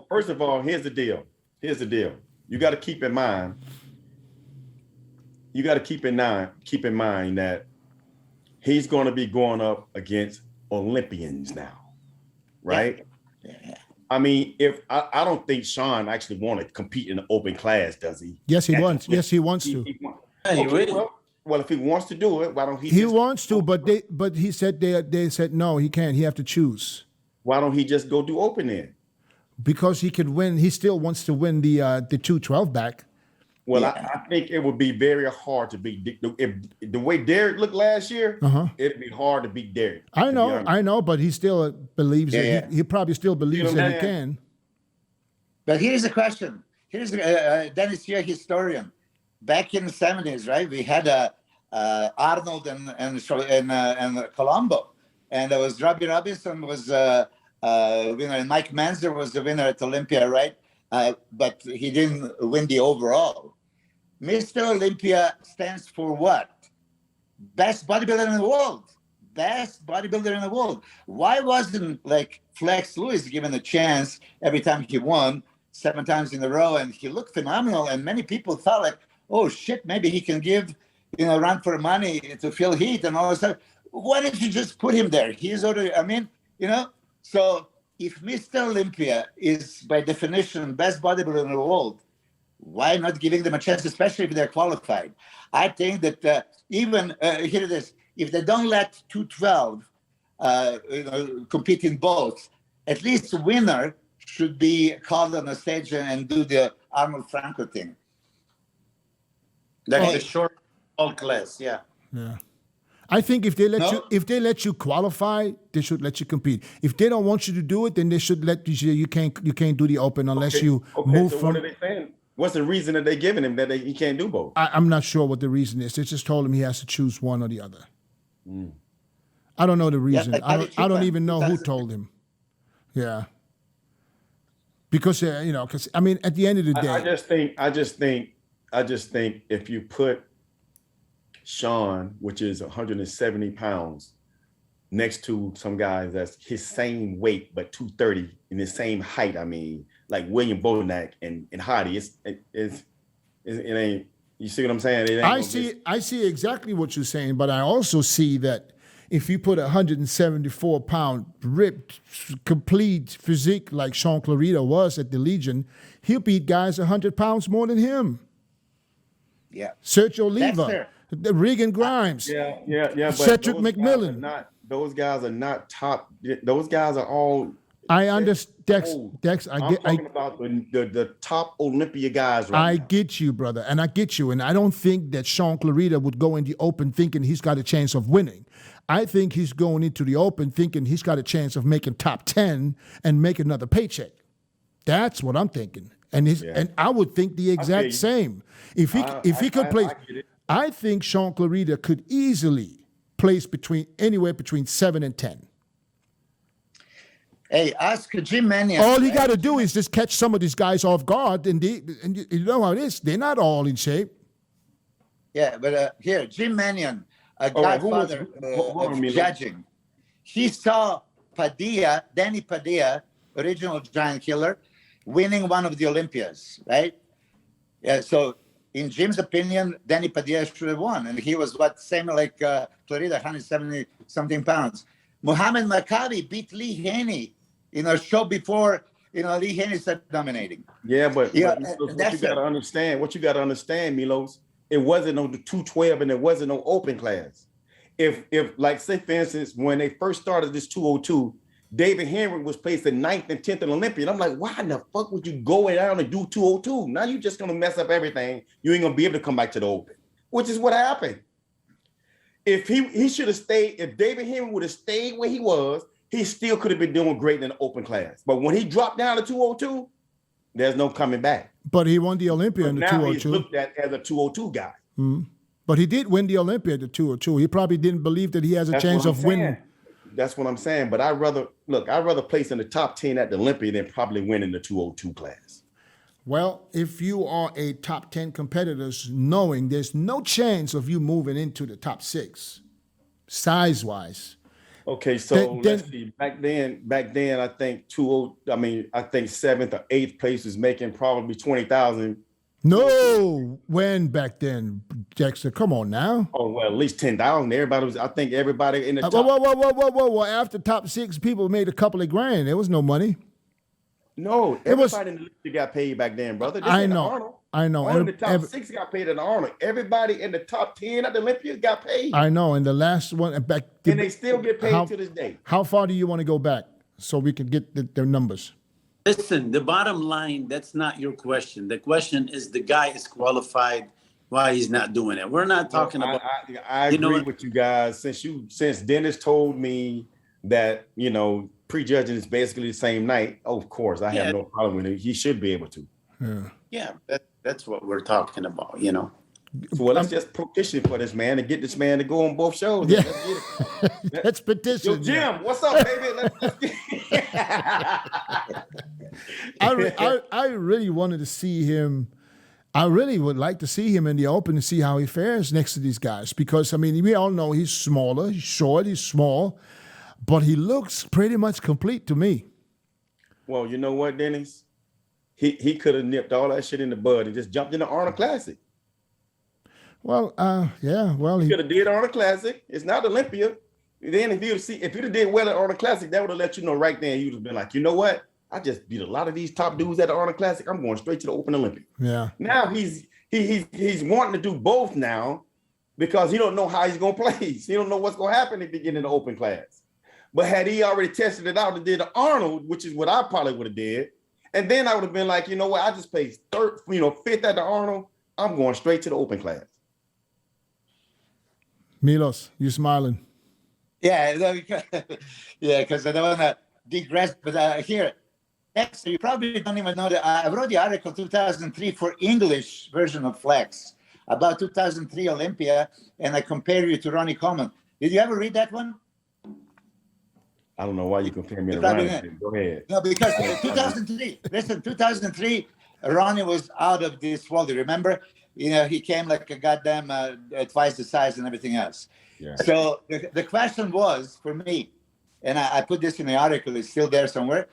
first of all, here's the deal. You got to keep in mind. You got to keep in mind that he's going to be going up against Olympians now, right? Yeah. I mean, if I don't think Shaun actually want to compete in the open class, does he? Yes, he wants. Yes, he wants to. Well, if he wants to do it, why don't he? He wants to, but he said they said no, he can't. He have to choose. Why don't he just go do open then? Because he could win. He still wants to win the 212 back. Well, I think it would be very hard to beat if the way Derek looked last year. It'd be hard to beat Derek. I know, but he still believes that he probably still believes that he can. But here's the question. Here's Dennis, you're a historian. Back in the 70s, right? We had Arnold and Colombo, and there was Robbie Robinson was winner, and Mike Manzer was the winner at Olympia, right? But he didn't win the overall. Mr. Olympia stands for what? Best bodybuilder in the world. Best bodybuilder in the world. Why wasn't like Flex Lewis given a chance every time he won 7 times in a row? And he looked phenomenal. And many people thought like, oh shit, maybe he can give, run for money to fill heat and all that stuff. Why didn't you just put him there? He's already, so if Mr. Olympia is by definition best bodybuilder in the world, why not giving them a chance, especially if they're qualified? I think that even here it is. If they don't let 212 compete in both, at least the winner should be called on the stage and do the Arnold Franco thing. That's the short all class, yeah. Yeah. I think if they let you qualify, they should let you compete. If they don't want you to do it, then they should let you. You can't do the open unless you move from. What are they saying? What's the reason that they're giving him that he can't do both? I'm not sure what the reason is. They just told him he has to choose one or the other. I don't know the reason. like I don't even know who 2000. told him. Yeah. Because because I mean, at the end of the day, I just think if you put Shaun, which is 170 pounds, next to some guys that's his same weight but 230 in the same height, I mean, like William Bonac and Hardy, it ain't. You see what I'm saying? I see exactly what you're saying, but I also see that if you put a 174-pound, ripped, complete physique like Shaun Clarida was at the Legion, he'll beat guys 100 pounds more than him. Yeah. Sergio Oliva, Dexter. Regan Grimes, Yeah. But Cedric those McMillan. Those guys are not top. Those guys are all. I understand, Dex. I'm talking about the top Olympia guys right I now. get you, brother, and I get you. And I don't think that Shaun Clarida would go in the open thinking he's got a chance of winning. I think he's going into the open thinking he's got a chance of making top 10 and make another paycheck. That's what I'm thinking. And I would think the exact same. If he could place, I think Shaun Clarida could easily place anywhere between 7 and 10. Hey, ask Jim Mannion. All he got to do is just catch some of these guys off guard, and you know how it is. They're not all in shape. Yeah, but here, Jim Mannion, a godfather of judging. He saw Danny Padilla, original giant killer, winning one of the Olympias, right? Yeah, so in Jim's opinion, Danny Padilla should have won. And he was same like Clarida, 170-something pounds. Muhammad Maccabi beat Lee Haney in a show before, Lee Haney started dominating. Yeah, but what you got to understand, Milos, it wasn't no 212 and there wasn't no open class. If like, say, for instance, when they first started this 202, David Henry was placed in 9th and 10th in Olympia. And I'm like, why in the fuck would you go down and do 202? Now you're just going to mess up everything. You ain't going to be able to come back to the open, which is what happened. If he should have stayed, if David Henry would have stayed where he was, he still could have been doing great in the open class. But when he dropped down to 202, there's no coming back. But he won the Olympia in the 202. Now he's looked at as a 202 guy. Mm-hmm. But he did win the Olympia at the 202. He probably didn't believe that he has a chance of winning. That's what I'm saying. But I'd rather place in the top 10 at the Olympia than probably win in the 202 class. Well, if you are a top 10 competitor, knowing there's no chance of you moving into the top 6, size-wise. Okay, so let's see. Back then, I think I think 7th or 8th place was making probably 20,000. No, when back then, Dexter? Come on now. Oh well, at least 10,000. I think everybody in the top. Whoa! After top 6, people made a couple of grand. There was no money. No, everybody in the league got paid back then, brother. I know. Only the top 6 got paid in the Arnold. Everybody in the top 10 at the Olympia got paid. I know, and the last one and they still get paid to this day. How far do you want to go back so we can get their numbers? Listen, the bottom line, that's not your question. The question is the guy is qualified. Why he's not doing it? We're not talking about. I agree with you guys. Since Dennis told me that prejudging is basically the same night. Oh, of course, I have no problem with it. He should be able to. Yeah, that's what we're talking about. So let's just petition for this man and get this man to go on both shows. Yeah. Let's get it. Let's petition. Yo, Jim, what's up, baby? Let's get I really wanted to see him. I really would like to see him in the open and see how he fares next to these guys. Because, we all know he's smaller, he's short, he's small, but he looks pretty much complete to me. Well, you know what, Dennis? He could have nipped all that shit in the bud and just jumped in the Arnold Classic. Well, yeah. Well, he could have did Arnold Classic. It's not Olympia. Then if you'd have did well at Arnold Classic, that would have let you know right then. He would have been like, you know what? I just beat a lot of these top dudes at the Arnold Classic. I'm going straight to the Open Olympic. Yeah. Now he's wanting to do both now because he don't know how he's going to place. He don't know what's going to happen if he get in the open class. But had he already tested it out and did the Arnold, which is what I probably would have did, and then I would have been like, you know what? I just placed 5th at the Arnold. I'm going straight to the open class. Milos, you smiling? Yeah, because I don't want to digress. But here, next, you probably don't even know that I wrote the article 2003 for English version of Flex about 2003 Olympia, and I compare you to Ronnie Coleman. Did you ever read that one? I don't know why you compare me to Probably Ronnie. not. Go ahead. No, because 2003. Listen, 2003, Ronnie was out of this world. You remember? You know, he came like a goddamn twice the size and everything else. Yeah. So the question was for me, and I put this in the article. It's still there somewhere.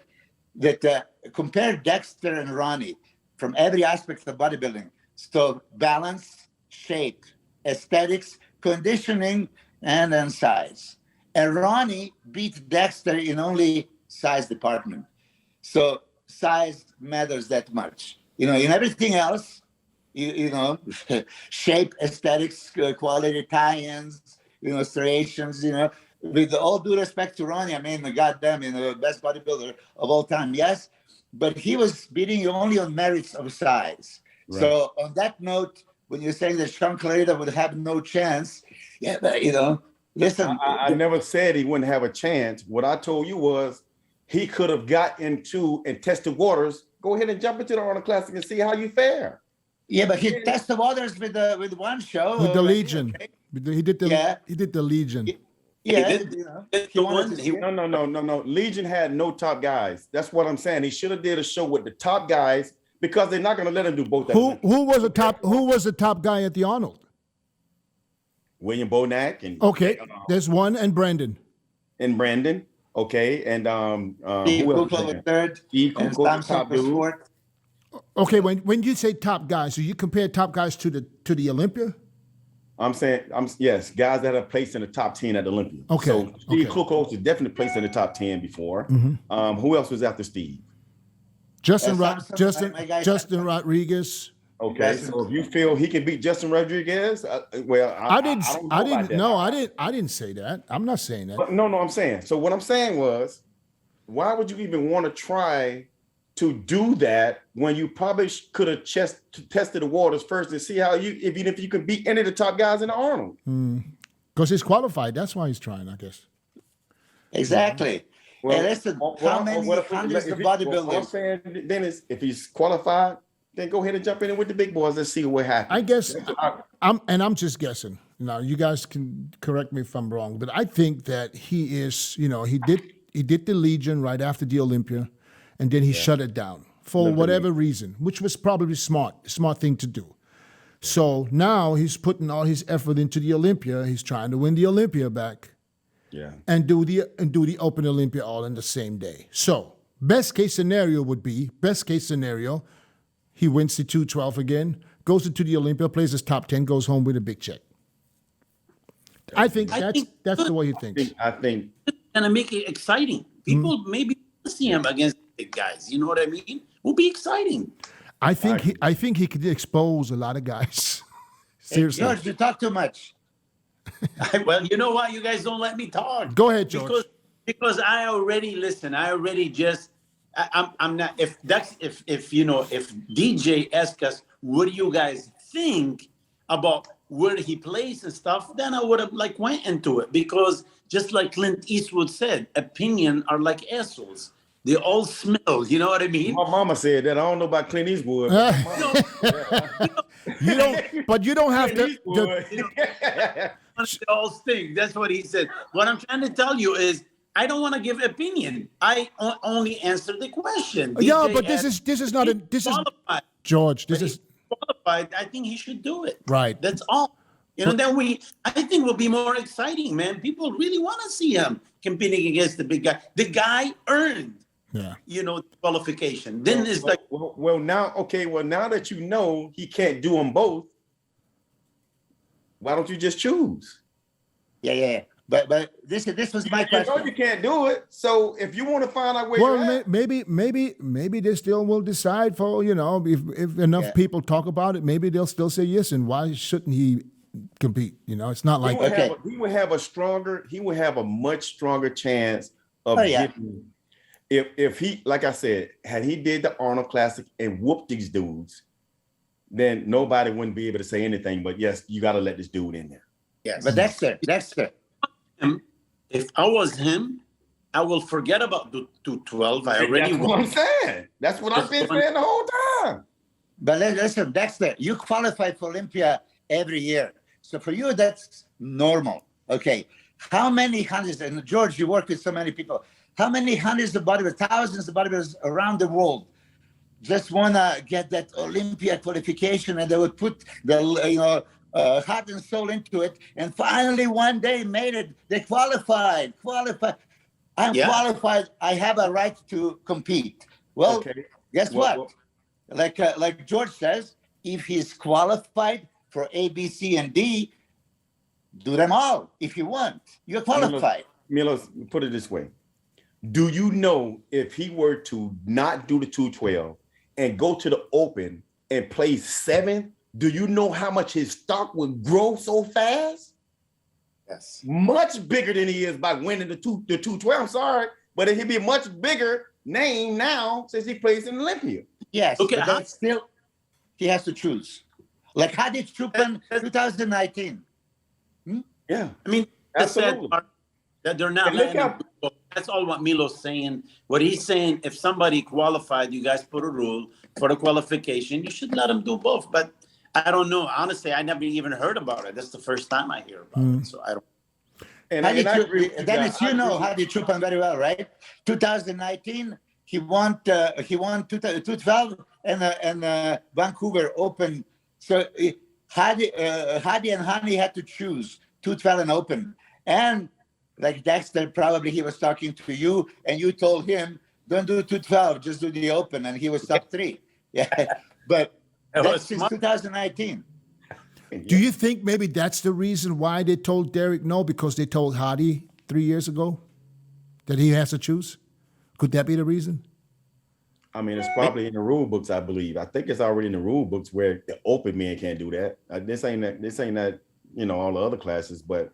That compare Dexter and Ronnie from every aspect of bodybuilding. So balance, shape, aesthetics, conditioning, and then size. And Ronnie beat Dexter in only size department. So size matters that much. You know, in everything else, you know, shape, aesthetics, quality, tie-ins, you know, striations, you know, with all due respect to Ronnie, I mean, the goddamn, you know, best bodybuilder of all time, yes, but he was beating you only on merits of size. Right. So on that note, when you're saying that Shaun Clarida would have no chance, yeah, but, you know, listen. I never said he wouldn't have a chance. What I told you was he could have got into and tested waters. Go ahead and jump into the Arnold Classic and see how you fare. Yeah, but he tested waters with one show. With the Legion. Okay. He did the Legion. Yeah, No. Legion had no top guys. That's what I'm saying. He should have did a show with the top guys because they're not going to let him do both. Who was the top guy at the Arnold? William Bonac and there's one and Brandon. Okay, and Steve Kuko was third. Steve Kuko was top dude. Okay, when you say top guys, so you compare top guys to the Olympia? I'm saying, yes, guys that have placed in the top 10 at the Olympia. Okay. So Steve Kuko was definitely placed in the top 10 before. Mm-hmm. Who else was after Steve? Justin Rodriguez. Okay, so if you feel he can beat Justin Rodriguez, I didn't say that. I'm not saying that. No, I'm saying. So what I'm saying was, why would you even want to try to do that when you probably could have tested the waters first and see how even if you can beat any of the top guys in the Arnold? Because he's qualified. That's why he's trying, I guess. Exactly. Well, listen, how many hundreds of bodybuilders? What I'm saying, Dennis, if he's qualified, then go ahead and jump in with the big boys. Let's see what happens. I guess I'm just guessing. Now, you guys can correct me if I'm wrong, but I think that he is, you know, he did the Legion right after the Olympia, and then he shut it down for whatever reason, which was probably smart thing to do. So now he's putting all his effort into the Olympia. He's trying to win the Olympia back. Yeah. And do the Open Olympia all in the same day. So best case scenario, he wins the 212 again, goes into the Olympia, plays his top 10, goes home with a big check. I think that's the way he thinks. I think gonna make it exciting. People maybe see him against big guys. You know what I mean? Will be exciting. I think he could expose a lot of guys. Seriously. Hey, George, you talk too much. Well, you know why you guys don't let me talk? Go ahead, George. Because I'm not. If DJ asked us, what do you guys think about where he plays and stuff, then I would have went into it, because just like Clint Eastwood said, opinion are like assholes. They all smell. You know what I mean? My mama said that. I don't know about Clint Eastwood. But you don't have to. They all stink. That's what he said. What I'm trying to tell you is, I don't want to give opinion. I only answer the question. Yeah, but this is not qualified. George. This is qualified. I think he should do it. Right. That's all. Then I think will be more exciting, man. People really want to see him competing against the big guy. The guy earned, qualification. Then it's now that you know he can't do them both, why don't you just choose? Yeah. But this was my question. You know you can't do it. So if you want to find out where you're at, maybe they still will decide for, if enough people talk about it, maybe they'll still say yes. And why shouldn't he compete? It's not like he would have a much stronger chance of getting, if he, like I said, had he did the Arnold Classic and whooped these dudes, then nobody wouldn't be able to say anything. But yes, you got to let this dude in there. Yes, but Dexter. If I was him, I will forget about the 212. I already That's what I'm saying. That's what I've been saying the whole time. But listen, Dexter, you qualify for Olympia every year. So for you, that's normal. Okay. how many hundreds, and George, you work with so many people, how many hundreds of bodybuilders, thousands of bodybuilders around the world just want to get that Olympia qualification, and they would put the, heart and soul into it, and finally one day made it. They qualified. I'm qualified. I have a right to compete. Well, guess what? Like George says, if he's qualified for A, B, C, and D, do them all if you want. You're qualified. Milos, put it this way. Do you know if he were to not do the 212 and go to the open and play 7th, do you know how much his stock would grow so fast? Yes. Much bigger than he is by winning the 212. Sorry, but he'd be a much bigger name now since he plays in Olympia. Yes, okay, but still, he has to choose. Like Hadi Choopan 2019. Yeah, I mean, absolutely. That they're not letting him go. That's all what Milo's saying. What he's saying, if somebody qualified, you guys put a rule for the qualification, you should let him do both. But I don't know. Honestly, I never even heard about it. That's the first time I hear about it. So I don't. Dennis, you know Hadi Choopan very well, right? 2019, he won 212 and Vancouver Open. So Hadi and Hani had to choose 212 and Open. And like Dexter, probably he was talking to you, and you told him, don't do 212, just do the Open, and he was top 3. Yeah, but that's since 2019. Do you think maybe that's the reason why they told Derek no? Because they told Hadi 3 years ago that he has to choose? Could that be the reason? I mean, it's probably in the rule books, I believe. I think it's already in the rule books where the open men can't do that. This ain't that, all the other classes, but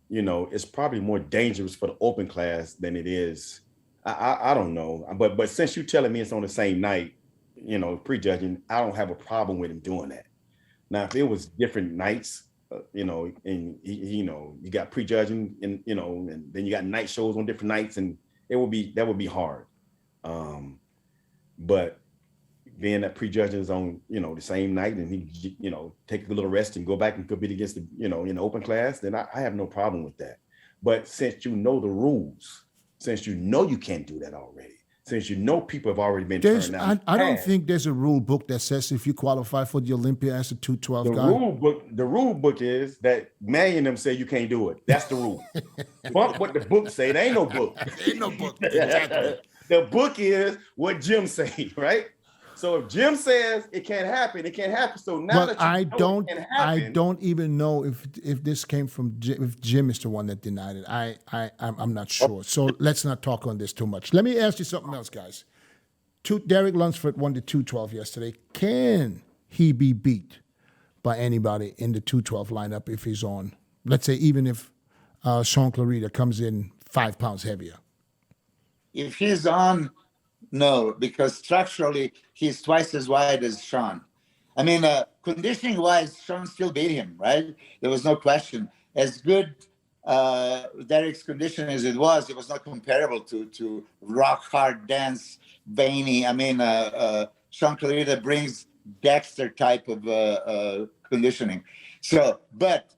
it's probably more dangerous for the open class than it is. I don't know. But since you're telling me it's on the same night, prejudging, I don't have a problem with him doing that. Now, if it was different nights, and you got prejudging and then you got night shows on different nights, and that would be hard. But being that prejudging is on, the same night, and he, take a little rest and go back and compete against the, in the open class, then I have no problem with that. But since you know the rules, since you know you can't do that already, since people have already been turned out. I don't think there's a rule book that says if you qualify for the Olympia as a 212 guy. The rule book is that Manny and them say you can't do it. That's the rule. Bump what the book say. There ain't no book. Ain't no book. Exactly. The book is what Jim say, right? So if Jim says it can't happen, it can't happen. So now but I don't even know if this came from Jim, if Jim is the one that denied it. I'm not sure. So let's not talk on this too much. Let me ask you something else, guys. Derek Lunsford won the 212 yesterday. Can he be beat by anybody in the 212 lineup if he's on? Let's say even if Shaun Clarida comes in 5 pounds heavier. If he's on, no, because structurally he's twice as wide as Shaun. I mean, conditioning-wise, Shaun still beat him, right? There was no question. As good Derek's conditioning as it was not comparable to rock-hard, dense, veiny. I mean, Shaun Clarida brings Dexter type of conditioning. So, but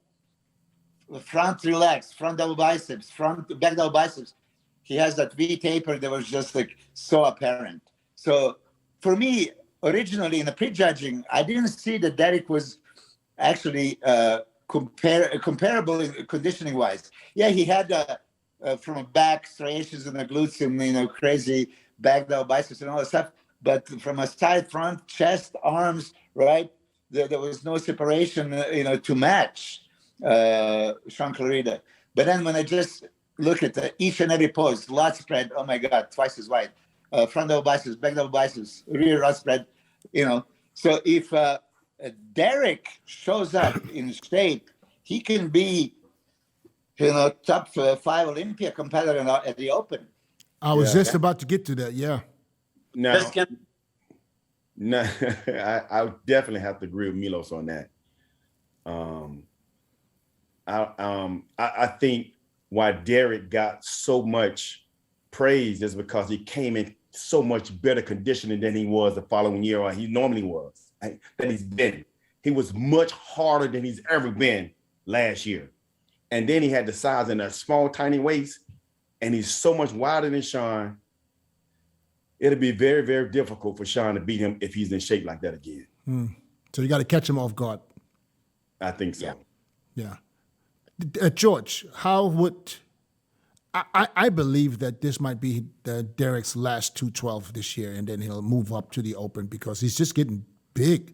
front relax, front double biceps, back double biceps, he has that V taper that was just like so apparent. So for me, originally in the prejudging, I didn't see that Derek was actually comparable in conditioning wise. Yeah, he had from a back striations in the glutes and crazy back down biceps and all that stuff. But from a side, front, chest, arms, right, there was no separation, to match Shaun Clarida. But then when I just look at each and every pose, lat spread, oh my God, twice as wide. Front double biceps, back double biceps, rear lat spread, So if Derek shows up in shape, he can be, top 5 Olympia competitor at the Open. I was just about to get to that, yeah. No, I definitely have to agree with Milos on that. I think why Derek got so much praise is because he came in so much better conditioning than he was the following year, or he normally was, that he's been. He was much harder than he's ever been last year. And then he had the size in a small, tiny waist, and he's so much wider than Shaun. It'll be very, very difficult for Shaun to beat him if he's in shape like that again. So you got to catch him off guard. I think so. Yeah. George, how would I believe that this might be Derek's last 212 this year, and then he'll move up to the open because he's just getting big,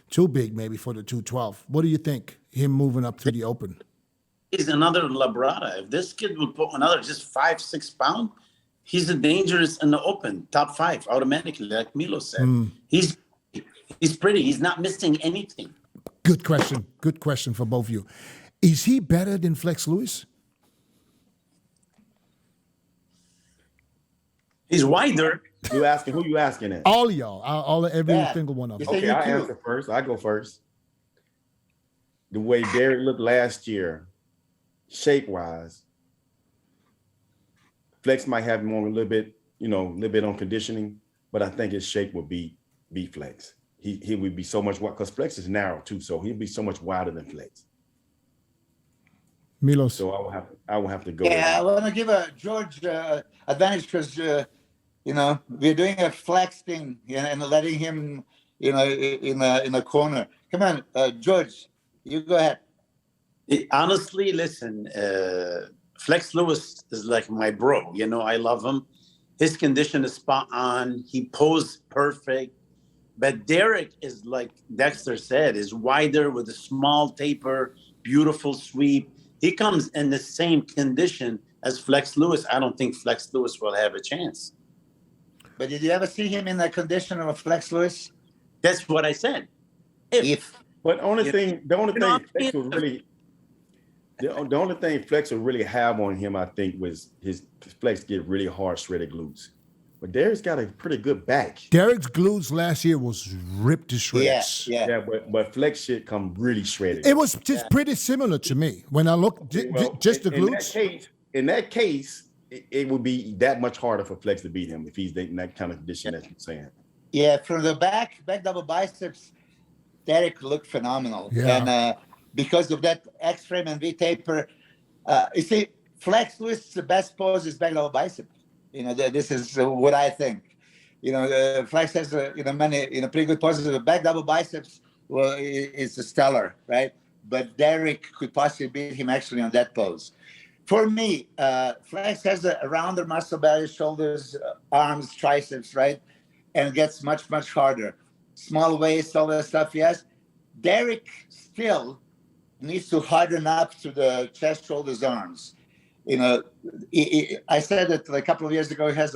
too big maybe for the 212. What do you think? Him moving up to the open? He's another Labrada. If this kid would put another just 5-6 pounds, he's a dangerous in the open, top 5 automatically, like Milos said. He's pretty. He's not missing anything. Good question. Good question for both of you. Is he better than Flex Lewis? He's wider. You asking who? You asking at? All of y'all. Every single one of them. Okay, I'll answer first. I go first. The way Derek looked last year, shape-wise, Flex might have more a little bit on conditioning, but I think his shape will beat Flex. He would be so much wider because Flex is narrow too, so he'd be so much wider than Flex. Milos. So I will have to go. Yeah, I want to give a George advantage because we're doing a Flex thing and letting him in a corner. Come on, George, you go ahead. Honestly, listen, Flex Lewis is like my bro. I love him. His condition is spot on. He posed perfect. But Derek is, like Dexter said, is wider with a small taper, beautiful sweep. He comes in the same condition as Flex Lewis. I don't think Flex Lewis will have a chance. But did you ever see him in the condition of Flex Lewis? That's what I said. But the only thing Flex will really have on him, I think, was his Flex get really hard shredded glutes. But Derek's got a pretty good back. Derek's glutes last year was ripped to shreds. Yeah, but Flex shit come really shredded. It was just pretty similar to me when I looked just the glutes. In that case, it would be that much harder for Flex to beat him if he's in that kind of condition that you're saying. Yeah, from the back double biceps, Derek looked phenomenal. Yeah. And because of that X-frame and V-taper, you see, Flex Lewis, the best pose is back double bicep. This is what I think. Flex has many pretty good poses. The back double biceps is stellar, right? But Derek could possibly beat him actually on that pose. For me, Flex has a rounder muscle belly, shoulders, arms, triceps, right? And gets much, much harder. Small waist, all that stuff, yes. Derek still needs to harden up to the chest, shoulders, arms. I said that a couple of years ago, he has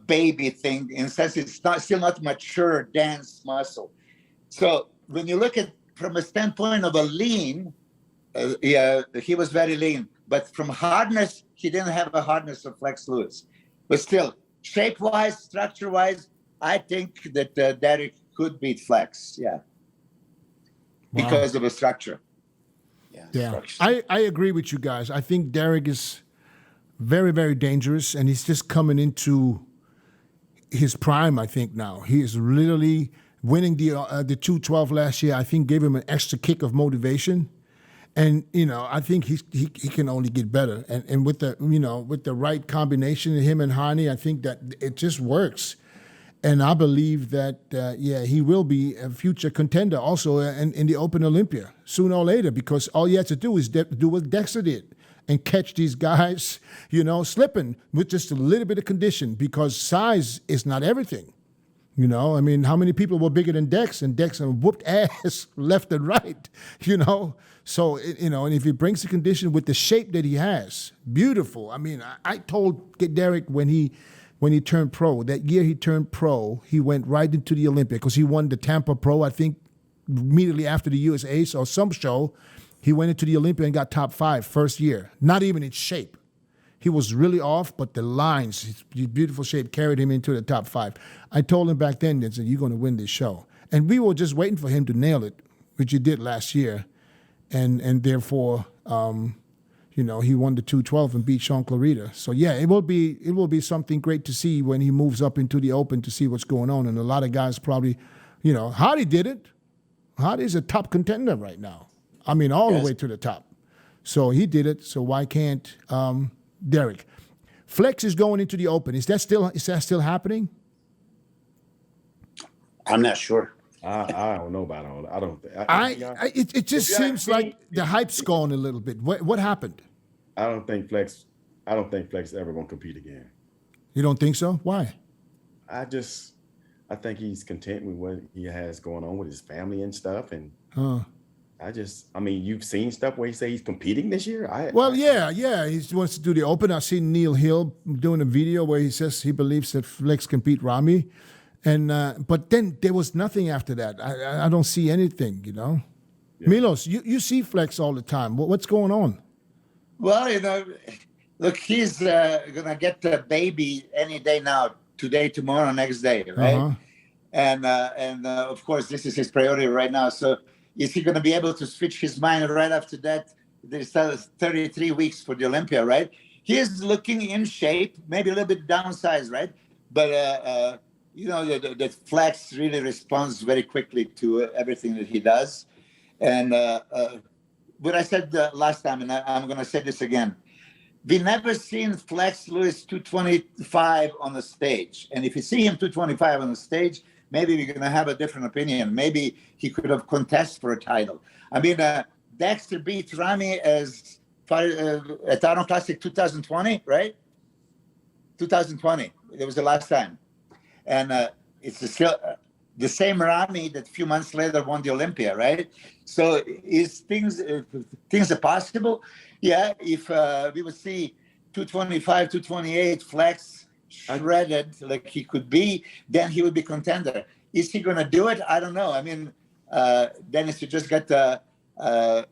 baby thing. In a sense, it's still not mature, dense muscle. So when you look at from a standpoint of a lean, he was very lean. But from hardness, he didn't have a hardness of Flex Lewis. But still, shape-wise, structure-wise, I think that Derek could beat Flex, because of the structure. Yeah, I agree with you guys. I think Derek is very, very dangerous, and he's just coming into his prime, I think, now. He is literally winning the 212 last year. I think gave him an extra kick of motivation. And, I think he can only get better. And with the right combination of him and Hani, I think that it just works. And I believe that, he will be a future contender also in the Open Olympia sooner or later, because all you have to do is do what Dexter did and catch these guys, slipping with just a little bit of condition, because size is not everything. How many people were bigger than Dex, and Dex whooped ass left and right, So, and if he brings the condition with the shape that he has, beautiful. I told Derek when he turned pro, that year he turned pro, he went right into the Olympia because he won the Tampa Pro, I think, immediately after the USA or some show. He went into the Olympia and got top 5 first year, not even in shape. He was really off, but the lines, his beautiful shape carried him into the top 5. I told him back then, I said, you're going to win this show. And we were just waiting for him to nail it, which he did last year. And therefore, he won the 212 and beat Shaun Clarida. So it will be something great to see when he moves up into the Open to see what's going on. And a lot of guys probably, Hardy did it. Hardy's a top contender right now. The way to the top. So he did it. So why can't Derek? Flex is going into the open. Is that still happening? I'm not sure. I don't know about all that. I don't. It just seems like the hype's gone a little bit. What happened? I don't think Flex is ever gonna compete again. You don't think so? Why? I think he's content with what he has going on with his family and stuff. And I mean, you've seen stuff where he say he's competing this year. Yeah. He wants to do the open. I've seen Neil Hill doing a video where he says he believes that Flex can beat Rami. And but then there was nothing after that. I don't see anything, you know. Yeah. Milos, you see Flex all the time. What's going on? Well, you know, look, he's gonna get the baby any day now. Today, tomorrow, next day, right? And of course, this is his priority right now. So is he gonna be able to switch his mind right after that? There's 33 weeks for the Olympia, right? He is looking in shape, maybe a little bit downsized, right? But you know, the Flex really responds very quickly to everything that he does. And what I said last time, and I'm going to say this again, we never seen Flex Lewis 225 on the stage. And if you see him 225 on the stage, maybe we're going to have a different opinion. Maybe he could have contested for a title. I mean, Dexter beat Rami as at Arnold Classic 2020, right? 2020. It was the last time. And it's still the same Rami that a few months later won the Olympia, right? So is things are possible? Yeah, if we would see 225, 228 Flex shredded like he could be, then he would be contender. Is he going to do it? I don't know. I mean, Dennis, you just got a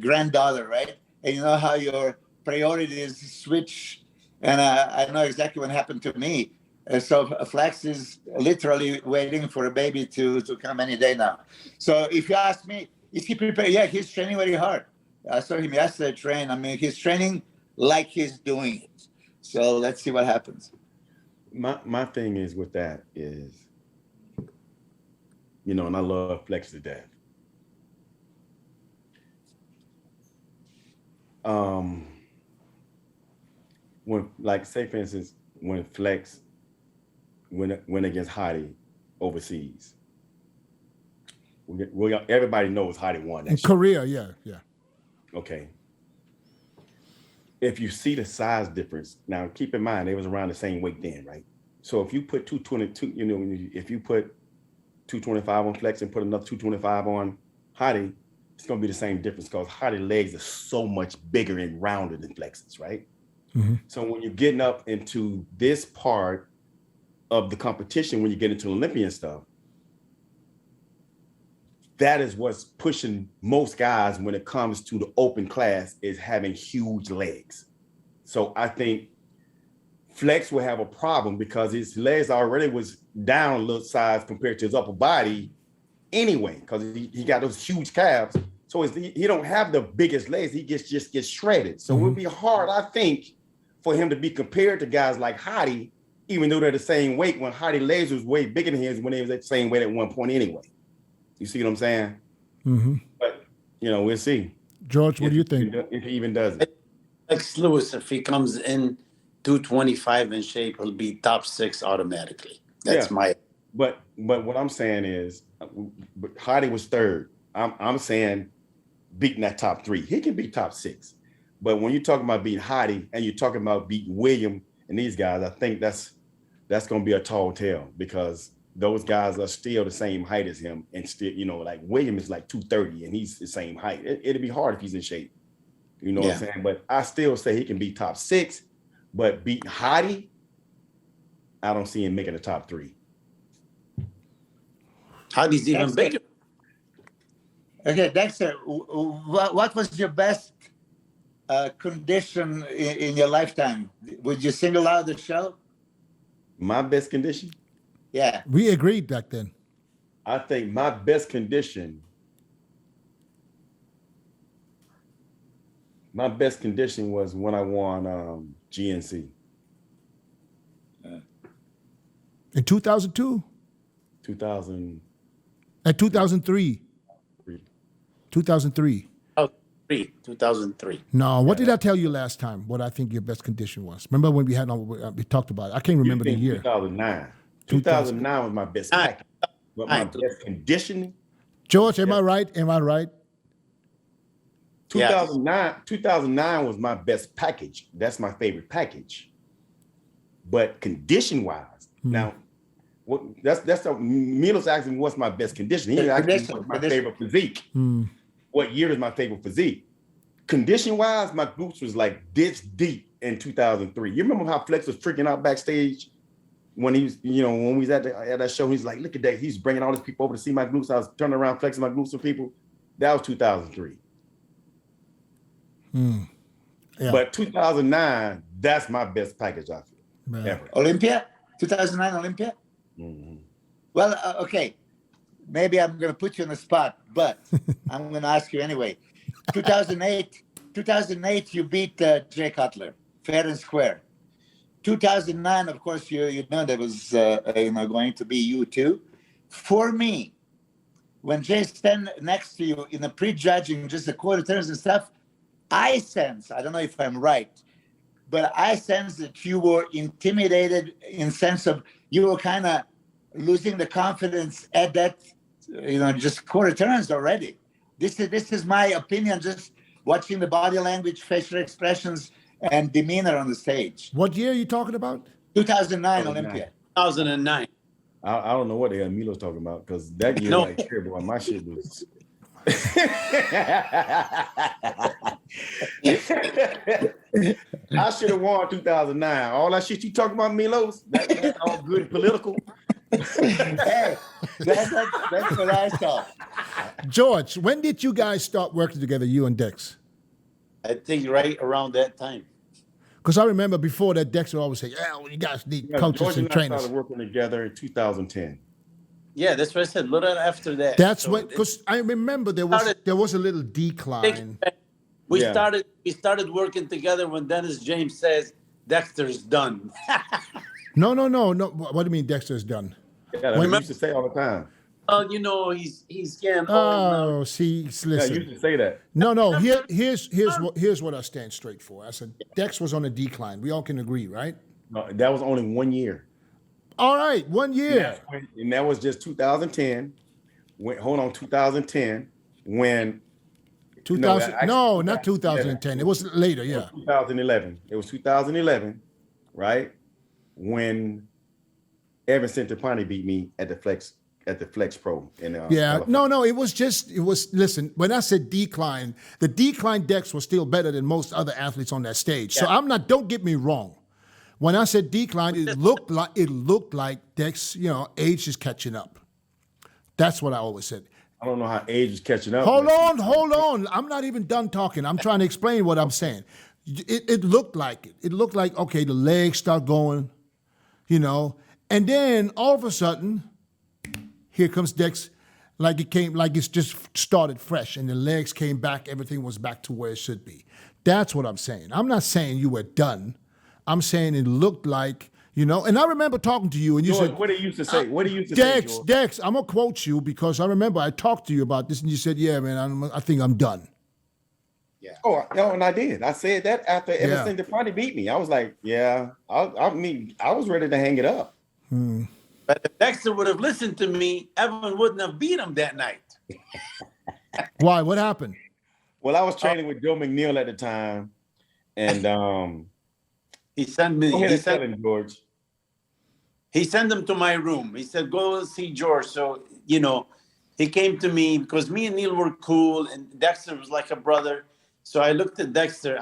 granddaughter, right? And you know how your priorities switch. And I know exactly what happened to me. So Flex is literally waiting for a baby to come any day now. So if you ask me, is he prepared? Yeah, he's training very hard. I saw him yesterday train. I mean, he's training like he's doing it. So let's see what happens. My thing is with that is, you know, and I love Flex to death. When, like, say for instance, when Flex went against Hottie overseas. Everybody knows Hottie won that. In Korea, yeah. Okay. If you see the size difference, now keep in mind they was around the same weight then, right? So if you put 222, you know, if you put 225 on Flex and put another 225 on Hottie, it's gonna be the same difference because Hottie's legs are so much bigger and rounder than Flex's, right? Mm-hmm. So when you're getting up into this part of the competition, when you get into Olympian stuff, that is what's pushing most guys when it comes to the open class is having huge legs. So I think Flex will have a problem because his legs already was down a little size compared to his upper body anyway, because he got those huge calves. So he don't have the biggest legs. He just gets shredded. So it would be hard, I think, for him to be compared to guys like Hottie, even though they're the same weight, when Hottie legs was way bigger than his when they was at the same weight at one point anyway. You see what I'm saying? Mm-hmm. But, you know, we'll see. George, what do you think? If he even does it. Lex Lewis, if he comes in 225 in shape, he'll be top 6 automatically. That's my... But what I'm saying is, Hottie was third. I'm saying beating that top 3. He can be top 6. But when you're talking about beating Hottie and you're talking about beating William and these guys, I think that's going to be a tall tale because those guys are still the same height as him. And still, you know, like William is like 230 and he's the same height. It'll be hard if he's in shape. You know what I'm saying? But I still say he can be top 6, but beating Hottie, I don't see him making the top 3. Hottie's even bigger. Okay, Dexter, what was your best condition in your lifetime? Would you single out the show? My best condition? Yeah. We agreed back then. I think my best condition was when I won GNC. In 2002? 2000. At 2003. 2003. Oh, 2003. No, what did I tell you last time? What I think your best condition was? Remember when we talked about it? I can't remember the year. 2009. 2009 was my best package. But my best conditioning. George, am I right? Am I right? 2009 was my best package. That's my favorite package. But condition-wise, now, that's Milos asked me what's my best condition. He asked me what's my favorite physique. What year is my favorite physique? Condition-wise, my glutes was like this deep in 2003. You remember how Flex was freaking out backstage when he was, when we was at that show? He's like, look at that. He's bringing all these people over to see my glutes. I was turning around flexing my glutes with people. That was 2003. Yeah. But 2009, that's my best package, I feel, ever. Olympia? 2009 Olympia? Mm-hmm. Well, okay. Maybe I'm going to put you on the spot, but I'm going to ask you anyway. 2008, you beat Jay Cutler, fair and square. 2009, of course, you know that was going to be you too. For me, when Jay stand next to you in the prejudging, just the quarter turns and stuff, I sense, I don't know if I'm right, but I sense that you were intimidated in sense of you were kind of losing the confidence at that, just quarter turns already. This is my opinion, just watching the body language, facial expressions, and demeanor on the stage. What year are you talking about? 2009 Olympia. 2009. I don't know what the hell Milo's talking about, because that year, like, terrible. My shit was... I should have won 2009. All that shit you talking about, Milos, that's all good political. Hey, that's what I saw. George, when did you guys start working together, you and Dex? I think right around that time. Because I remember before that, Dex would always say, you guys need coaches George and I trainers. started working together in 2010. Yeah, that's what I said. A little after that. That's what, because I remember there was a little decline. We started working together when Dennis James says Dexter's done. No. What do you mean Dexter's done? Yeah, that's what he used to say all the time. Oh, he's getting old now. See, listen. Yeah, you used to say that. No. Here's what I stand straight for. I said Dex was on a decline. We all can agree, right? No, that was only 1 year. All right, 1 year. And that was just 2010. 2010 when... 2000? No, not 2010. It was later, yeah. 2011. It was 2011, right? When Evan Centopani beat me at the Flex Pro. No. It was. Listen, when I said decline, the decline Dex was still better than most other athletes on that stage. Yeah. So don't get me wrong. When I said decline, it looked like Dex, age is catching up. That's what I always said. I don't know how age is catching up. Hold on. I'm not even done talking. I'm trying to explain what I'm saying. It looked like it. It looked like, okay, the legs start going, and then all of a sudden, here comes Dex, like it's just started fresh, and the legs came back, everything was back to where it should be. That's what I'm saying. I'm not saying you were done. I'm saying it looked like, and I remember talking to you, and you said... What did you used to say? Dex, I'm going to quote you, because I remember I talked to you about this, and you said, yeah, man, I think I'm done. Yeah. Oh, and I did. I said that after Evan Centopani beat me. I was like, yeah, I was ready to hang it up. But if Dexter would have listened to me, Evan wouldn't have beat him that night. Why? What happened? Well, I was training with Joe McNeil at the time, and he sent me. He sent George. He sent him to my room. He said, "Go see George." So he came to me because me and Neil were cool, and Dexter was like a brother. So I looked at Dexter.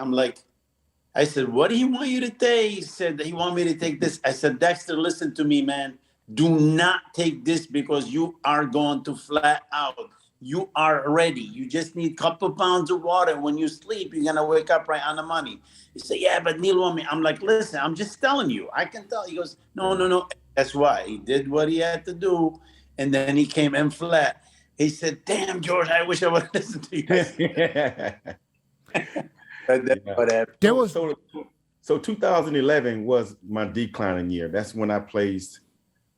I said, "What do he want you to take?" He said, "He want me to take this." I said, "Dexter, listen to me, man. Do not take this because you are going to flat out. You are ready. You just need a couple pounds of water. When you sleep, you're going to wake up right on the money." He said, "Yeah, but Neil want me." I'm like, "Listen, I'm just telling you. I can tell." He goes, No. That's why. He did what he had to do, and then he came in flat. He said, "Damn, George, I wish I would have listened to you." So 2011 was my declining year. That's when I placed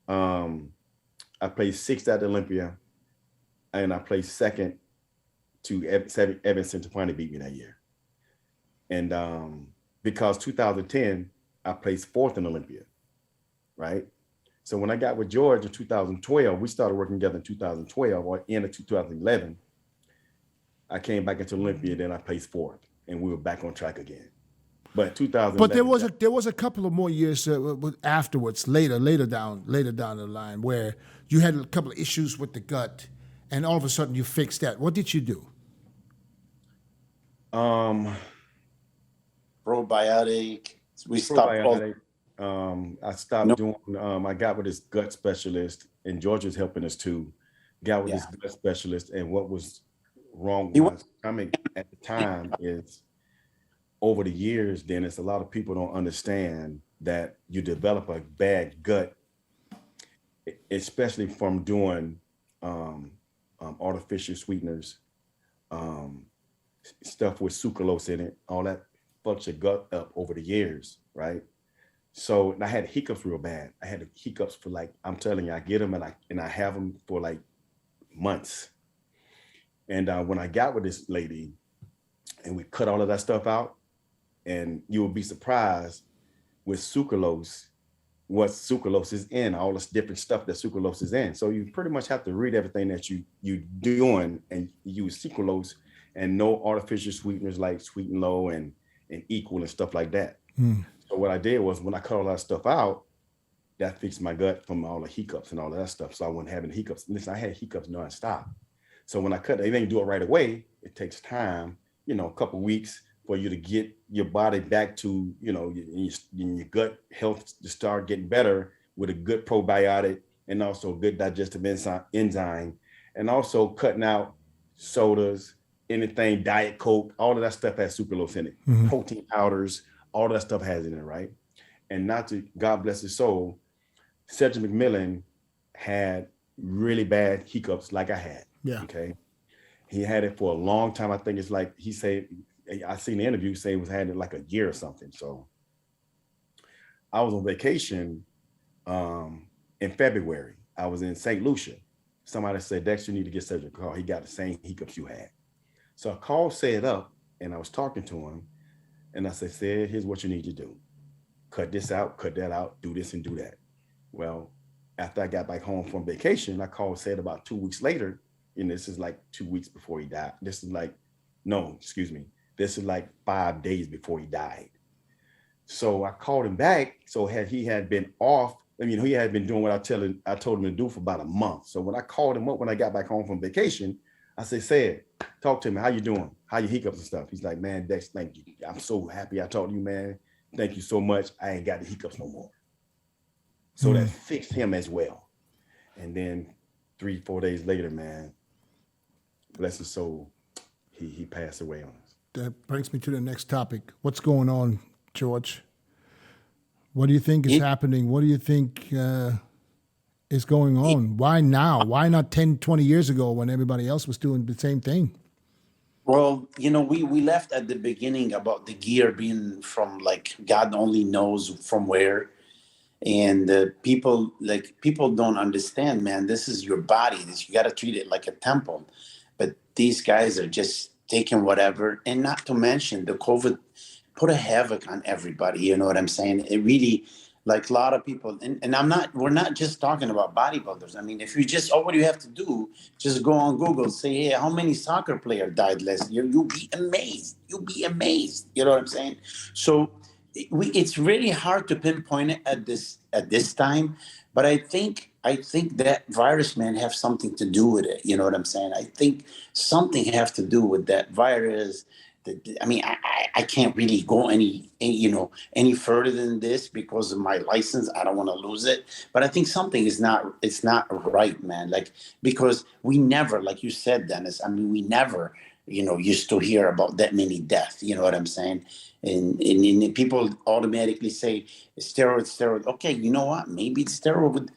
6th at Olympia, and I placed second to Evan Centopani beat me that year. And because 2010, I placed 4th in Olympia, right? So when I got with George in 2012, we started working together in 2012 or end of 2011. I came back into Olympia, then I placed 4th, and we were back on track again. But 2011. But there was a couple of more years afterwards, later down the line, where you had a couple of issues with the gut, and all of a sudden you fixed that. What did you do? Probiotic. We stopped. I stopped doing. I got with this gut specialist, and George was helping us too. Got with this gut specialist, and what was wrong with my stomach at the time is, over the years, Dennis, a lot of people don't understand that you develop a bad gut, especially from doing artificial sweeteners, stuff with sucralose in it. All that fucks your gut up over the years, right? So I had hiccups real bad. I had hiccups for like, I'm telling you, I get them and I have them for like months. And when I got with this lady and we cut all of that stuff out, and you will be surprised with sucralose, what sucralose is in, all this different stuff that sucralose is in. So you pretty much have to read everything that you doing and use sucralose and no artificial sweeteners like Sweet and Low and Equal and stuff like that. So what I did was when I cut all that stuff out, that fixed my gut from all the hiccups and all of that stuff. So I wasn't having hiccups. Listen, I had hiccups nonstop. So when I cut it, you ain't do it right away. It takes time, a couple of weeks for you to get your body back to, your gut health to start getting better with a good probiotic and also good digestive enzyme, and also cutting out sodas, anything, Diet Coke, all of that stuff has sucralose in it, protein powders, all of that stuff has in it, right? And not to, God bless his soul, Cedric McMillan had really bad hiccups like I had. Yeah. Okay. He had it for a long time. I think it's like he said, I seen the interview say he had it like a year or something. So I was on vacation in February. I was in St. Lucia. Somebody said, Dexter, you need to get Cedric a call. He got the same hiccups you had. So I called Sid up and I was talking to him and I said, Sid, here's what you need to do. Cut this out, cut that out, do this and do that. Well, after I got back home from vacation, I called Sid about 2 weeks later. And this is like 2 weeks before he died. This is like 5 days before he died. So I called him back. So he had been off. He had been doing what I told him to do for about a month. So when I called him up when I got back home from vacation, I said, Sid, talk to me. How you doing? How your hiccups and stuff? He's like, man, Dex, thank you. I'm so happy I talked to you, man. Thank you so much. I ain't got the hiccups no more. So that fixed him as well. And then 3-4 days later, man, bless his soul, he passed away on us. That brings me to the next topic. What's going on, George? What do you think is happening? What do you think is going on? Why now? Why not 10, 20 years ago when everybody else was doing the same thing? Well, we left at the beginning about the gear being from like God only knows from where. And people don't understand, man, this is your body. You got to treat it like a temple. But these guys are just taking whatever. And not to mention the COVID put a havoc on everybody. You know what I'm saying? It really, like a lot of people, and we're not just talking about bodybuilders. I mean, if you just, all what you have to do, just go on Google, say, hey, how many soccer players died last year? You'll be amazed. You'll be amazed. You know what I'm saying? So it's really hard to pinpoint it at this time, but I think that virus, man, have something to do with it. You know what I'm saying? I think something have to do with that virus. I can't really go any further than this because of my license. I don't want to lose it, but I think something it's not right, man. Like, because we never, like you said, Dennis, we never, used to hear about that many deaths. You know what I'm saying? And people automatically say steroid. Okay, you know what? Maybe it's steroid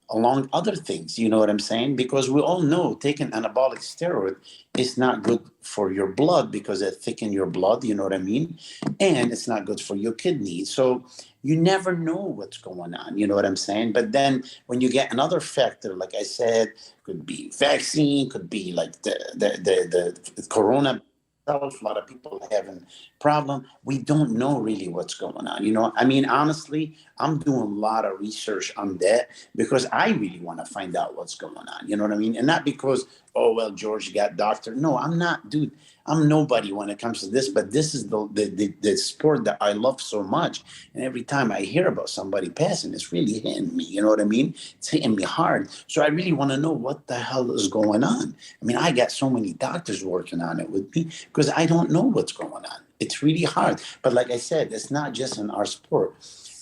along other things. You know what I'm saying? Because we all know taking anabolic steroid is not good for your blood because it thickens your blood. You know what I mean? And it's not good for your kidneys. So You never know what's going on. You know what I'm saying? But then when you get another factor, like I said, could be vaccine, could be like the corona itself, a lot of people having problem. We don't know really what's going on. You know, I mean, honestly, I'm doing a lot of research on that because I really want to find out what's going on. You know what I mean? And not because, oh, well, George got doctor. No, I'm not, dude. I'm nobody when it comes to this, but this is the sport that I love so much. And every time I hear about somebody passing, it's really hitting me. You know what I mean? It's hitting me hard. So I really want to know what the hell is going on. I mean, I got so many doctors working on it with me because I don't know what's going on. It's really hard. But like I said, it's not just in our sport.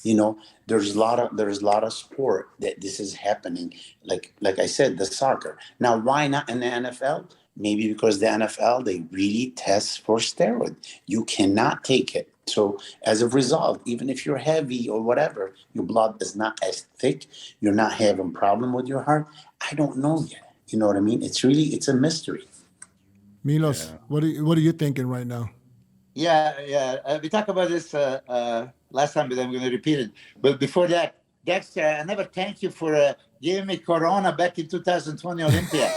You know, there's a lot of sport that this is happening. Like I said, the soccer. Now, why not in the NFL? Maybe because the NFL, they really test for steroid. You cannot take it. So as a result, even if you're heavy or whatever, your blood is not as thick, you're not having problem with your heart. I don't know yet. You know what I mean? It's a mystery. Milos, what are you thinking right now? Yeah. We talked about this last time, but I'm going to repeat it. But before that, Dexter, I never thank you for giving me Corona back in 2020 Olympia.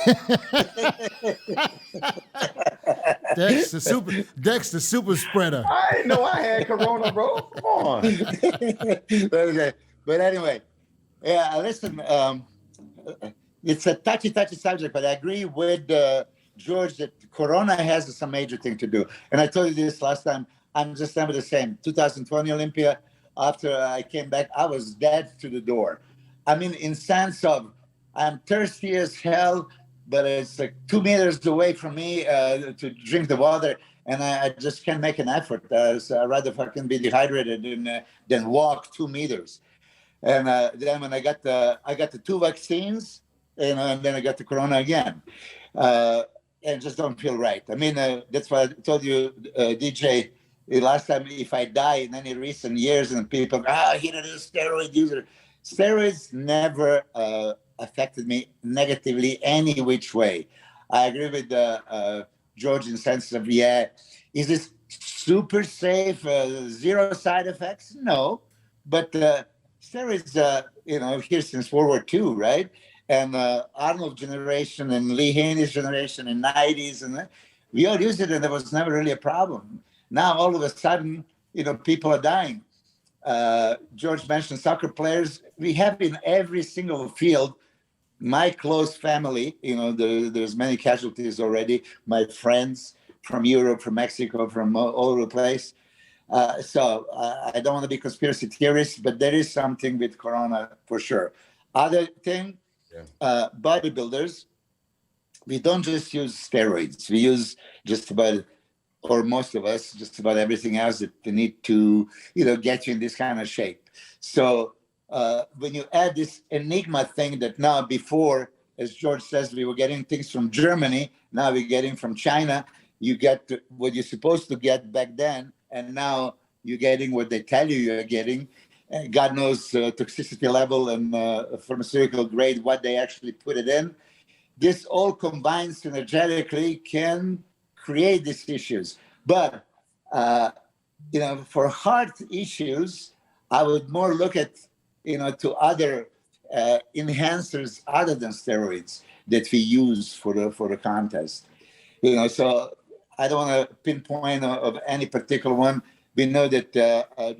Dex, the super spreader. I didn't know I had Corona, bro. Come on. But anyway, yeah, listen, it's a touchy subject, but I agree with George that Corona has some major thing to do. And I told you this last time. I'm just never the same. 2020 Olympia, after I came back, I was dead to the door. I mean, in sense of I'm thirsty as hell, but it's like 2 meters away from me to drink the water, and I just can't make an effort. So I'd rather fucking be dehydrated than walk 2 meters. And then when I got the 2 vaccines, and then I got the Corona again, and just don't feel right. I mean, that's why I told you, DJ, last time, if I die in any recent years and people, here it is, steroid user. Steroids never affected me negatively any which way. I agree with George in the sense of, is this super safe, zero side effects? No, but steroids, here since World War II, right? And Arnold generation and Lee Haney's generation in 90s, and we all used it, and there was never really a problem. Now, all of a sudden, people are dying. George mentioned soccer players. We have in every single field, my close family, there's many casualties already. My friends from Europe, from Mexico, from all over the place. So I don't want to be conspiracy theorist, but there is something with Corona for sure. Other thing, bodybuilders, we don't just use steroids. We use just about, or most of us, just about everything else that they need to, get you in this kind of shape. So when you add this enigma thing that now before, as George says, we were getting things from Germany, now we're getting from China. You get what you're supposed to get back then, and now you're getting what they tell you you're getting. And God knows toxicity level and pharmaceutical grade, what they actually put it in. This all combined synergetically can create these issues. But, for heart issues, I would more look at, to other enhancers other than steroids that we use for the contest. So I don't want to pinpoint of any particular one. We know that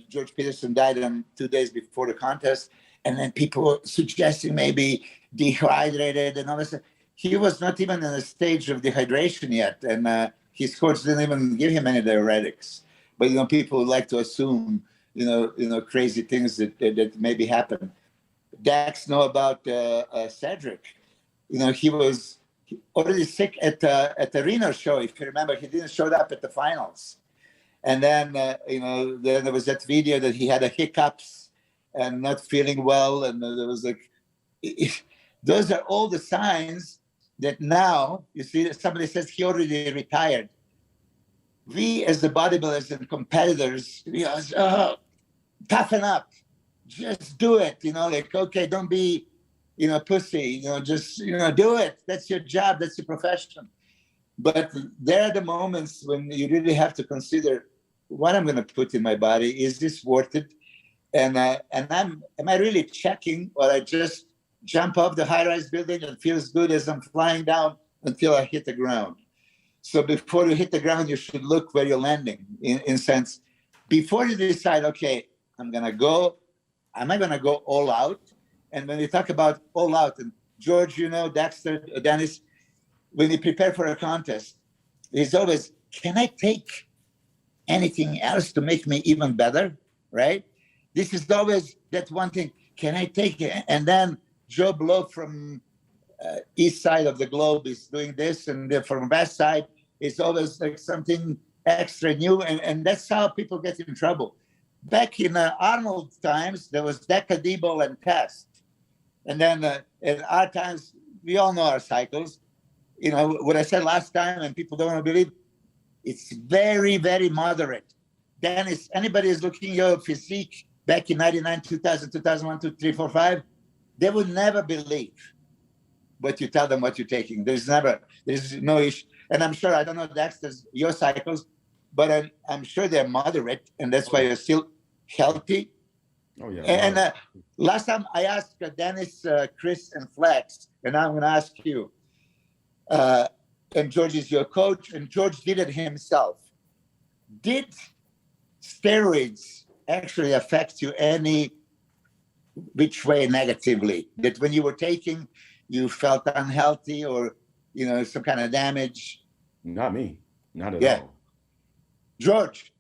George Peterson died 2 days before the contest, and then people were suggesting maybe dehydrated and all this. He was not even in a stage of dehydration yet, and his coach didn't even give him any diuretics. But people like to assume crazy things that maybe happen. Dax know about Cedric. He was already sick at the Reno show. If you remember, he didn't show up at the finals. And then, then there was that video that he had a hiccups and not feeling well. And there was those are all the signs that now, you see, somebody says he already retired. We as the bodybuilders and competitors, toughen up, just do it. Okay, don't be, pussy, just, do it. That's your job. That's your profession. But there are the moments when you really have to consider what I'm going to put in my body. Is this worth it? And am I really checking, or I just jump off the high-rise building and feels good as I'm flying down until I hit the ground? So before you hit the ground, you should look where you're landing. In sense, before you decide, okay, am I gonna go all out? And when we talk about all out, and George, Dexter, Dennis, when you prepare for a contest, it's always, can I take anything else to make me even better, right? This is always that one thing. Can I take it? And then Joe Blow from east side of the globe is doing this, and from west side, it's always like something extra new, and that's how people get in trouble. Back in Arnold times, there was Decadable and Test. And then in our times, we all know our cycles. What I said last time, and people don't want to believe, it's very, very moderate. Dennis, anybody is looking at your physique back in 99, 2000, 2001, 2, 3, 4, 5, they would never believe what you tell them what you're taking. There's no issue. And I'm sure, I don't know, Dexter's, your cycles, but I'm sure they're moderate, and that's why you're still healthy. Oh, yeah. And last time I asked Dennis, Chris, and Flex, and I'm going to ask you, and George is your coach, and George did it himself. Did steroids actually affect you any which way negatively? That when you were taking, you felt unhealthy or, some kind of damage? Not me. Not at all. George?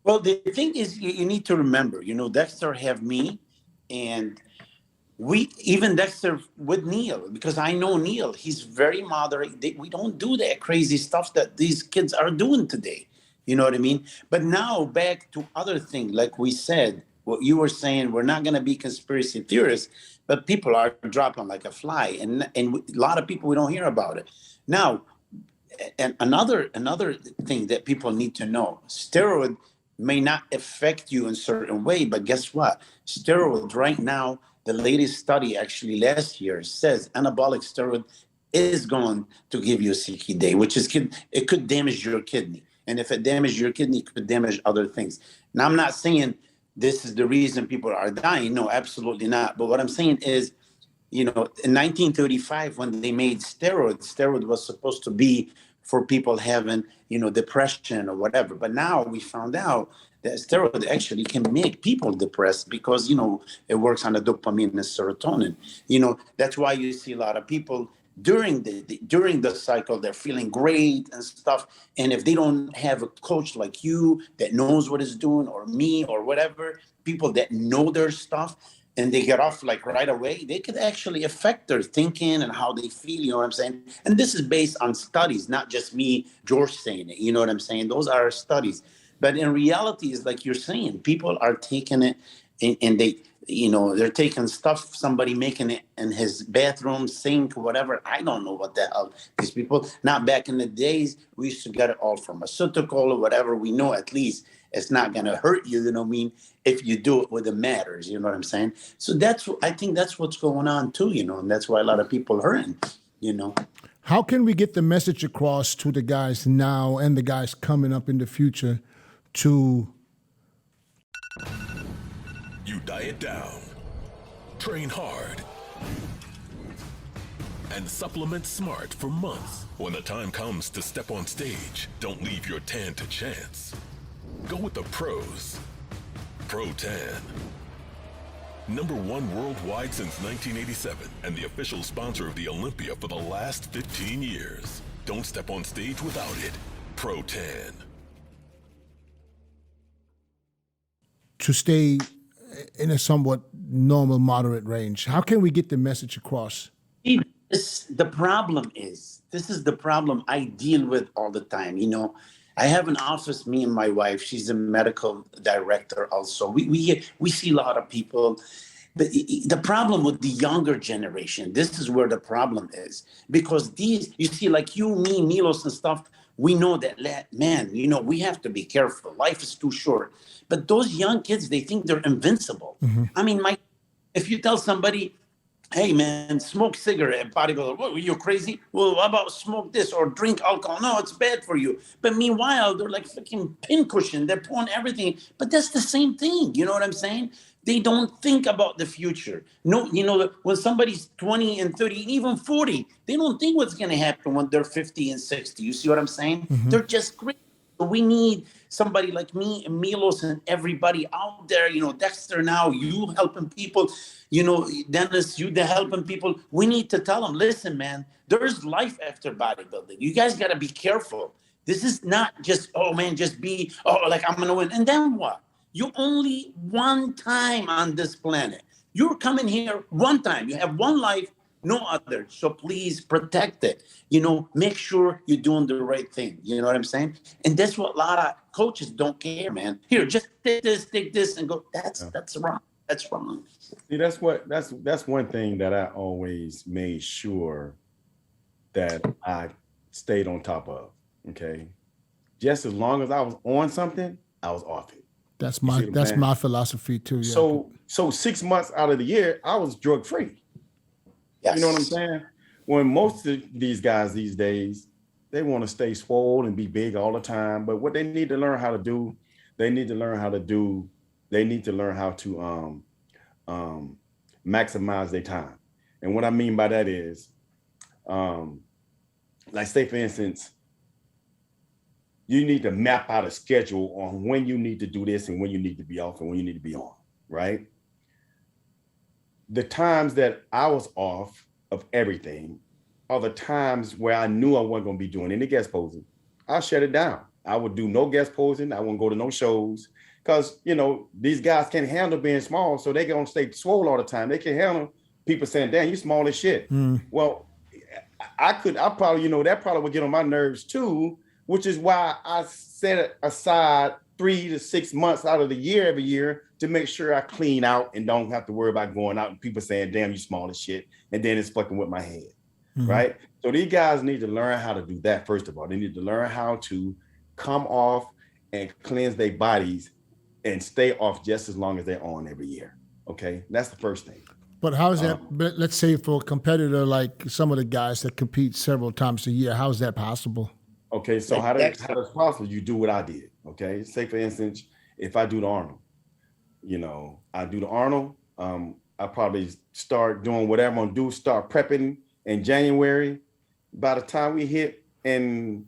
Well, the thing is, you need to remember, Dexter have me, and even Dexter with Neil, because I know Neil, he's very moderate. We don't do that crazy stuff that these kids are doing today. You know what I mean? But now back to other things, like we said, what you were saying, we're not going to be conspiracy theorists, but people are dropping like a fly, and a lot of people, we don't hear about it. Now, and another thing that people need to know, steroid may not affect you in a certain way, but guess what? Steroid right now, the latest study actually last year says anabolic steroid is going to give you a CKD, which is it could damage your kidney. And if it damages your kidney, it could damage other things. Now, I'm not saying this is the reason people are dying. No, absolutely not. But what I'm saying is, in 1935, when they made steroid was supposed to be for people having, depression or whatever. But now we found out that steroid actually can make people depressed because, it works on the dopamine and serotonin. That's why you see a lot of people during the cycle, they're feeling great and stuff. And if they don't have a coach like you that knows what it's doing, or me or whatever, people that know their stuff, and they get off like right away, they could actually affect their thinking and how they feel, you know what I'm saying? And this is based on studies, not just me, George, saying it, you know what I'm saying? Those are studies. But in reality, it's like you're saying, people are taking it and they, they're taking stuff, somebody making it in his bathroom, sink, whatever. I don't know what the hell these people, not back in the days, we used to get it all pharmaceutical or whatever. We know at least it's not going to hurt you, if you do it with it matters, you know what I'm saying? So I think that's what's going on too, and that's why a lot of people are hurting, How can we get the message across to the guys now and the guys coming up in the future to... You diet down, train hard, and supplement smart for months. When the time comes to step on stage, don't leave your tan to chance. Go with the pros. Pro Tan. #1 worldwide since 1987 and the official sponsor of the Olympia for the last 15 years. Don't step on stage without it. Pro Tan. To stay in a somewhat normal, moderate range, how can we get the message across? This is the problem I deal with all the time. I have an office, me and my wife, she's a medical director also. We see a lot of people. But the problem with the younger generation, this is where the problem is. Because you see, like you, me, Milos and stuff, we know that, man, we have to be careful. Life is too short. But those young kids, they think they're invincible. Mm-hmm. I mean, if you tell somebody hey man, smoke cigarette, bodybuilder. What, you crazy? Well, how about smoke this or drink alcohol? No, it's bad for you. But meanwhile, they're like fucking pincushion. They're pouring everything. But that's the same thing. You know what I'm saying? They don't think about the future. No, you know, when somebody's 20 and 30, even 40, they don't think what's going to happen when they're 50 and 60. You see what I'm saying? They're just great. So we need somebody like me and Milos and everybody out there, you know, Dexter now, you helping people, you know, Dennis, you helping people. We need to tell them, listen, man, there's life after bodybuilding. You guys got to be careful. This is not just, oh, man, just be, oh, like I'm going to win. And then what? You only one time on this planet. You're coming here one time. You have one life, no other. So please protect it. You know, make sure you're doing the right thing. You know what I'm saying? And that's what a lot of coaches don't care, man. Here, just take this, and go. That's wrong. That's wrong. See, that's one thing that I always made sure that I stayed on top of. Okay, just as long as I was on something, I was off it. That's my philosophy too. Yeah. So 6 months out of the year, I was drug free. Yes. You know what I'm saying? When most of these guys these days, they want to stay swole and be big all the time. But what they need to learn how to do, they need to learn how to maximize their time. And what I mean by that is, like say for instance, you need to map out a schedule on when you need to do this and when you need to be off and when you need to be on, right? The times that I was off of everything are the times where I knew I wasn't going to be doing any guest posing. I'll shut it down. I would do no guest posing. I wouldn't go to no shows because, you know, these guys can't handle being small. So they're going to stay swole all the time. They can handle people saying, damn, you small as shit. Well, I probably, you know, that probably would get on my nerves too, which is why I set aside 3 to 6 months out of the year every year to make sure I clean out and don't have to worry about going out and people saying, damn, you small as shit. And then it's fucking with my head, right? So these guys need to learn how to do that, first of all. They need to learn how to come off and cleanse their bodies and stay off just as long as they're on every year, okay? That's the first thing. But how is that, let's say for a competitor like some of the guys that compete several times a year, how is that possible? Okay, so how does possible? You do what I did, okay? Say, for instance, if I do the Arnold, you know, I do the Arnold, I probably start doing whatever I'm going to do, start prepping in January. By the time we hit in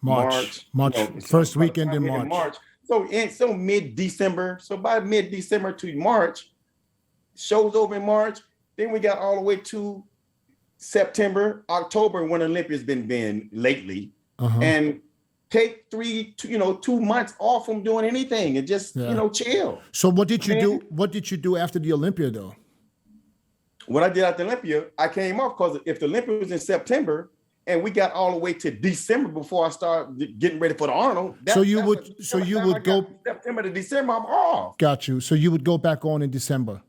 March, you know, first weekend in March. So mid-December, so by mid-December to March, shows over in March, then we got all the way to September, October, when Olympia's been lately, and take 2 months off from doing anything and just, you know, chill. So what did you do? What did you do after the Olympia though? What I did after Olympia, I came off because if the Olympia was in September and we got all the way to December before I started getting ready for the Arnold. So you would go September to December, I'm off. Got you. So you would go back on in December.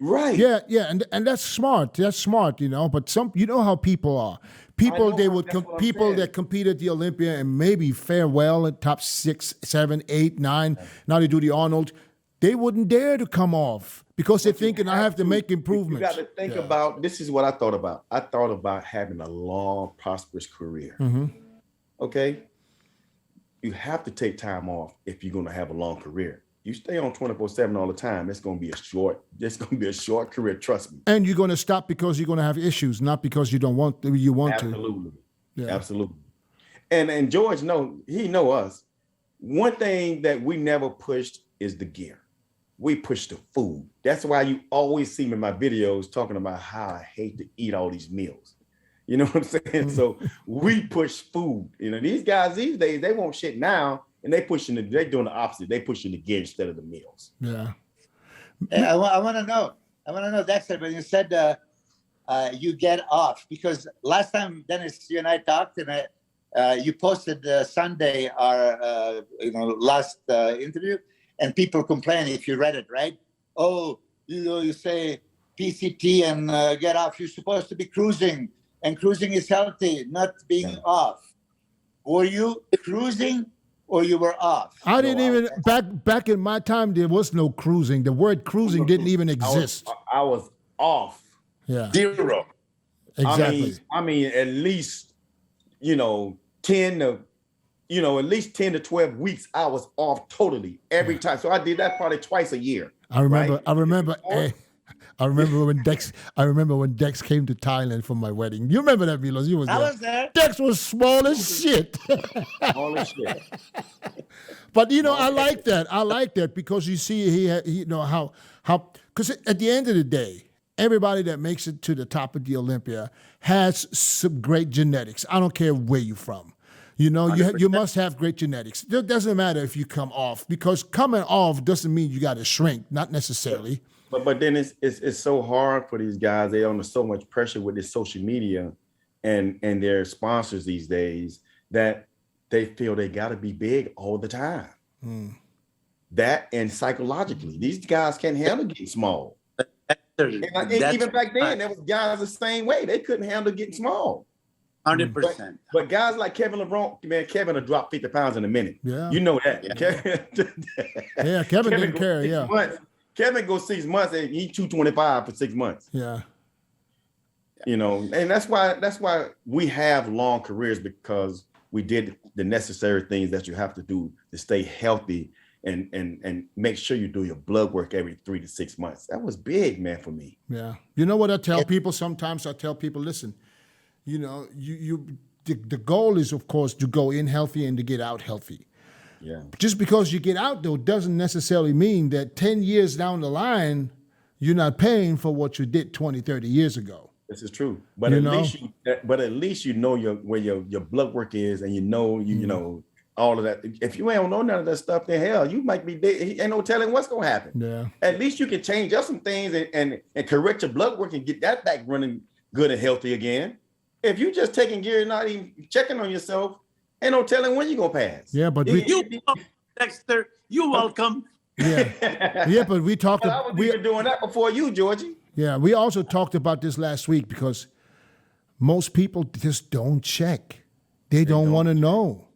Right. Yeah, and that's smart. That's smart, you know. But you know how people are. People that compete at the Olympia and maybe fare well at top 6, 7, 8, 9. Now they do the Arnold. They wouldn't dare to come off because they're thinking I have to make improvements. You got to think about, this is what I thought about. I thought about having a long, prosperous career. Okay? You have to take time off if you're going to have a long career. You stay on 24/7 all the time, it's going to be a short career, trust me. And you're going to stop because you're going to have issues, not because you want to. Absolutely. Yeah. Absolutely. And George he know us. One thing that we never pushed is the gear. We pushed the food. That's why you always see me in my videos talking about how I hate to eat all these meals. You know what I'm saying? So we push food. You know, these guys these days, they want shit now. And they're doing the opposite. They pushing the gear instead of the meals. Yeah. I want to know, Dexter, when you said you get off, because last time, Dennis, you and I talked, and you posted Sunday our last interview, and people complain if you read it, right? Oh, you say PCT and get off. You're supposed to be cruising, and cruising is healthy, not being off. Were you cruising? Or you were off? I didn't even back in my time. There was no cruising. The word cruising didn't even exist. I was off. Yeah. Zero. Exactly. I mean, at least, 10 to, at least 10 to 12 weeks, I was off totally every time. So I did that probably twice a year. I remember. Right? I remember. I remember when Dex. I remember when Dex came to Thailand for my wedding. You remember that, Milos? You was there. I was there. Dex was small as shit. All this shit. But I like that. I like that because you see, how because at the end of the day, everybody that makes it to the top of the Olympia has some great genetics. I don't care where you're from. You must have great genetics. It doesn't matter if you come off, because coming off doesn't mean you got to shrink, not necessarily. But then it's so hard for these guys. They're under so much pressure with this social media and their sponsors these days that they feel they got to be big all the time. That, and psychologically, these guys can't handle getting small. And even back then, there was guys the same way. They couldn't handle getting small. 100%. But guys like Kevin LeBron, man, Kevin will drop 50 pounds in a minute. Yeah. You know that. Yeah, Kevin didn't care. Yeah. Kevin goes 6 months and he's 225 for 6 months. Yeah. And that's why we have long careers, because we did the necessary things that you have to do to stay healthy and make sure you do your blood work every 3 to 6 months. That was big, man, for me. Yeah. You know what I tell people sometimes? I tell people, listen, the goal is, of course, to go in healthy and to get out healthy. Yeah. Just because you get out, though, doesn't necessarily mean that 10 years down the line, you're not paying for what you did 20, 30 years ago. This is true. But at least you know where your blood work is, and you know all of that. If you ain't know none of that stuff, then hell, you might be dead. Ain't no telling what's gonna happen. Yeah. At least you can change up some things and correct your blood work and get that back running good and healthy again. If you just taking gear and not even checking on yourself, ain't no telling when you're gonna pass. Yeah, but Dexter, you're welcome. Yeah, but we talked. I was even doing that before you, Georgie. Yeah, we also talked about this last week, because most people just don't check. They don't want to know.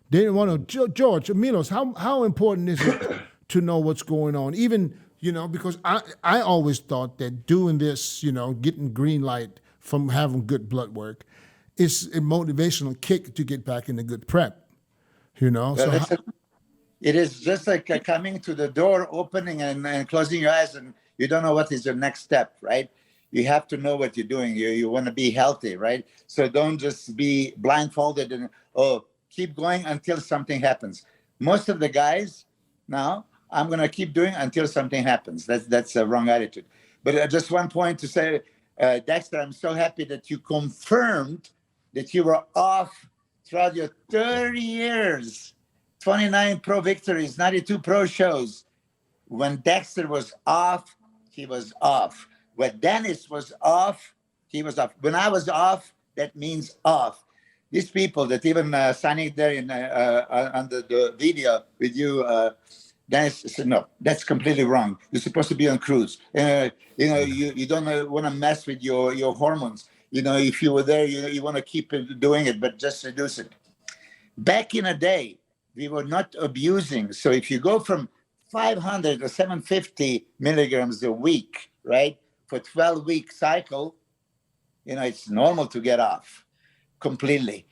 They don't want to. George, Milos, how important is it to know what's going on? Even, because I always thought that doing this, getting green light from having good blood work is a motivational kick to get back in a good prep. It is just like coming to the door, opening and closing your eyes, and you don't know what is your next step, right? You have to know what you're doing. You want to be healthy, right? So don't just be blindfolded and, keep going until something happens. Most of the guys now, I'm going to keep doing until something happens. That's a wrong attitude. But just one point to say, Dexter, I'm so happy that you confirmed that you were off throughout your 30 years, 29 pro victories, 92 pro shows. When Dexter was off, he was off. When Dennis was off, he was off. When I was off, that means off. These people that even signing there in under the video with you, Dennis said, no, that's completely wrong. You're supposed to be on cruise. You don't want to mess with your hormones. If you were there, you want to keep doing it, but just reduce it. Back in the day, we were not abusing. So if you go from 500 or 750 milligrams a week, right, for 12-week cycle, it's normal to get off completely.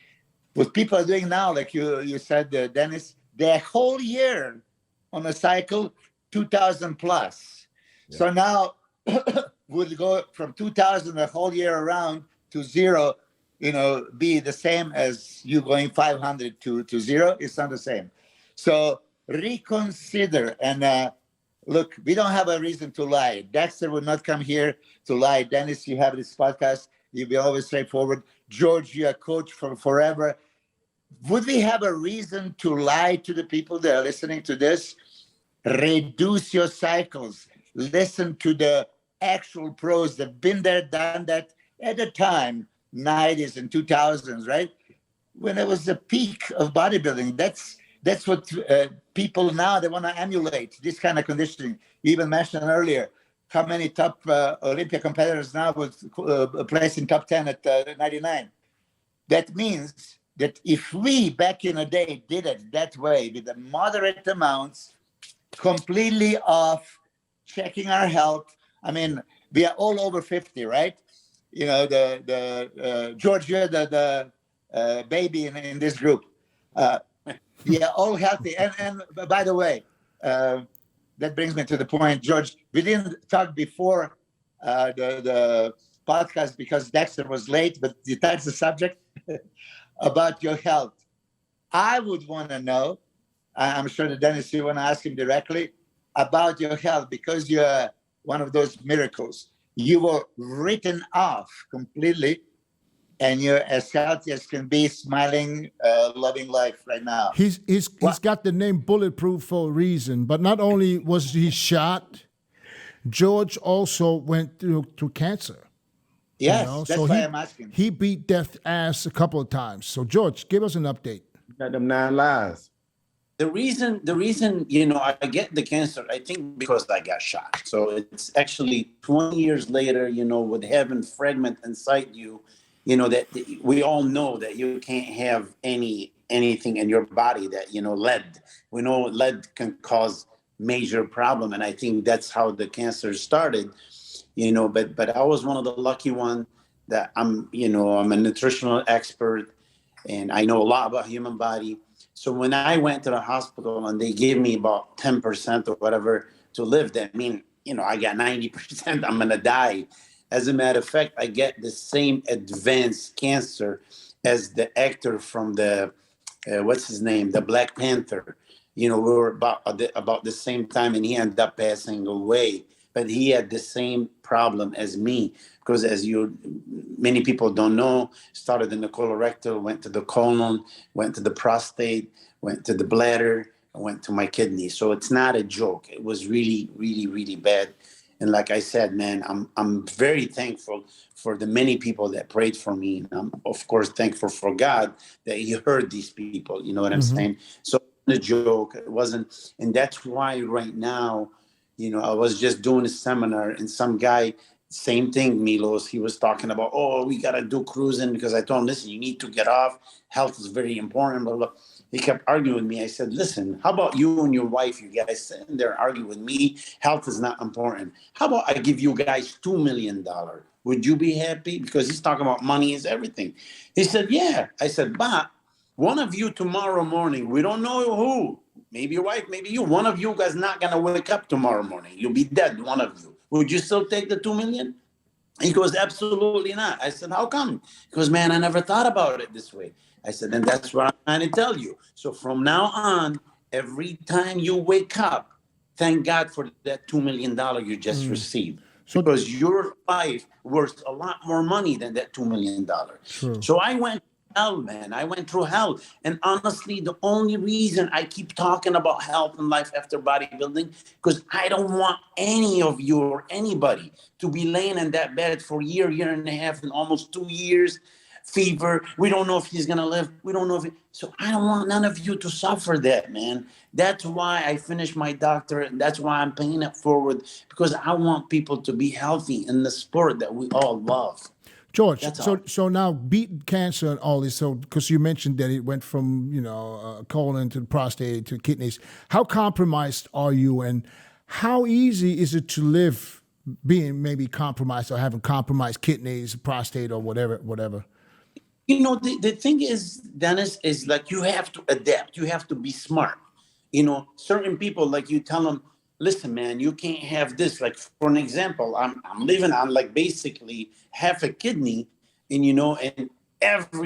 What people are doing now, like you said, Dennis, their whole year on a cycle, 2,000 plus. Yeah. So now we'll go from 2,000 the whole year around to zero, be the same as you going 500 to zero. It's not the same. So reconsider. And look, we don't have a reason to lie. Dexter would not come here to lie. Dennis, you have this podcast. You'll be always straightforward. George, you're a coach for forever. Would we have a reason to lie to the people that are listening to this? Reduce your cycles. Listen to the actual pros that have been there, done that at the time, 90s and 2000s, right? When it was the peak of bodybuilding. That's what people now, they want to emulate, this kind of conditioning. You even mentioned earlier, how many top Olympia competitors now would place in top 10 at 99. That means that if we, back in the day, did it that way with the moderate amounts, completely off, checking our health. I mean, we are all over 50, right? You know, George, you're the baby in this group. We are all healthy. And by the way, that brings me to the point, George. We didn't talk before the podcast because Dexter was late, but you touched the subject about your health. I would want to know, I'm sure that Dennis, you want to ask him directly about your health because you're one of those miracles. You were written off completely and you're as healthy as can be, smiling, loving life right now. He's got the name Bulletproof for a reason, but not only was he shot, George also went through cancer. Yes, that's why I'm asking. He beat death's ass a couple of times. So, George, give us an update. Got them 9 lives. The reason, you know, I get the cancer, I think because I got shot. So it's actually 20 years later, you know, with having fragment inside you, you know, that we all know that you can't have anything in your body that, you know, lead. We know lead can cause major problem. And I think that's how the cancer started, you know, but I was one of the lucky one that I'm a nutritional expert and I know a lot about human body. So when I went to the hospital and they gave me about 10% or whatever to live, that mean, you know, I got 90%, I'm going to die. As a matter of fact, I get the same advanced cancer as the actor from the, what's his name? The Black Panther. You know, we were about the same time and he ended up passing away. But he had the same problem as me because many people don't know, started in the colorectal, went to the colon, went to the prostate, went to the bladder, went to my kidney. So it's not a joke. It was really, really, really bad. And like I said, man, I'm very thankful for the many people that prayed for me. And I'm, of course, thankful for God that he heard these people. You know what I'm saying? So the joke, it wasn't. And that's why right now, you know, I was just doing a seminar and some guy, same thing, Milos, he was talking about, oh, we got to do cruising because I told him, listen, you need to get off. Health is very important, blah, blah. He kept arguing with me. I said, listen, how about you and your wife, you guys sitting there arguing with me? Health is not important. How about I give you guys $2 million? Would you be happy? Because he's talking about money is everything. He said, yeah. I said, but one of you tomorrow morning, we don't know who, maybe your wife, maybe you, one of you guys not going to wake up tomorrow morning. You'll be dead, one of you. Would you still take the $2 million? He goes, absolutely not. I said, how come? He goes, man, I never thought about it this way. I said, and that's what I'm trying to tell you. So from now on, every time you wake up, thank God for that $2 million you just received. So, because your life worth a lot more money than that $2 million. True. So I went hell, man. I went through hell. And honestly, the only reason I keep talking about health and life after bodybuilding, because I don't want any of you or anybody to be laying in that bed for a year and a half, and almost 2 years, fever. We don't know if he's going to live. We don't know if so I don't want none of you to suffer that, man. That's why I finished my doctorate. And that's why I'm paying it forward, because I want people to be healthy in the sport that we all love. George, so now beat cancer and all this, so because you mentioned that it went from, colon to prostate to kidneys. How compromised are you, and how easy is it to live being maybe compromised or having compromised kidneys, prostate, or whatever? You know, the thing is, Dennis, is like you have to adapt. You have to be smart. You know, certain people, like you tell them, listen, man, you can't have this. Like, for an example, I'm living on like basically half a kidney, and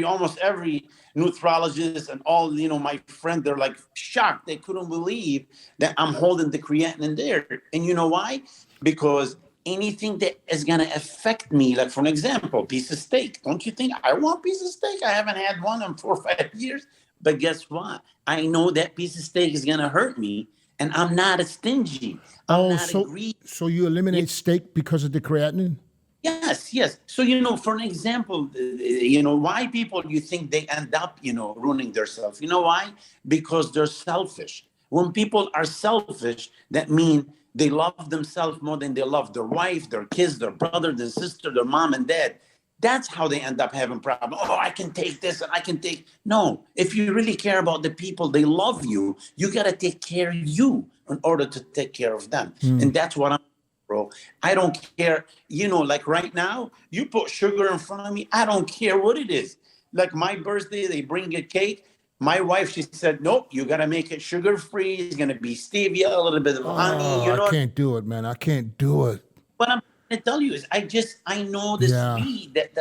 almost every nephrologist and all, my friend, they're like shocked. They couldn't believe that I'm holding the creatinine there. And you know why? Because anything that is going to affect me, like for an example, piece of steak. Don't you think I want piece of steak? I haven't had one in 4 or 5 years. But guess what? I know that piece of steak is going to hurt me. And I'm not a stingy. So you eliminate steak because of the creatinine? Yes. So, for an example, why people you think they end up, ruining themselves? You know why? Because they're selfish. When people are selfish, that means they love themselves more than they love their wife, their kids, their brother, their sister, their mom and dad. That's how they end up having problems. Oh, I can take this and I can take. No, if you really care about the people, they love you. You got to take care of you in order to take care of them. And that's what I'm bro. I don't care. Like right now, you put sugar in front of me. I don't care what it is. Like my birthday, they bring a cake. My wife, she said, nope, you got to make it sugar-free. It's going to be stevia, a little bit of honey. I can't do it, man. I can't do it. What I'm going to tell you is I know the speed that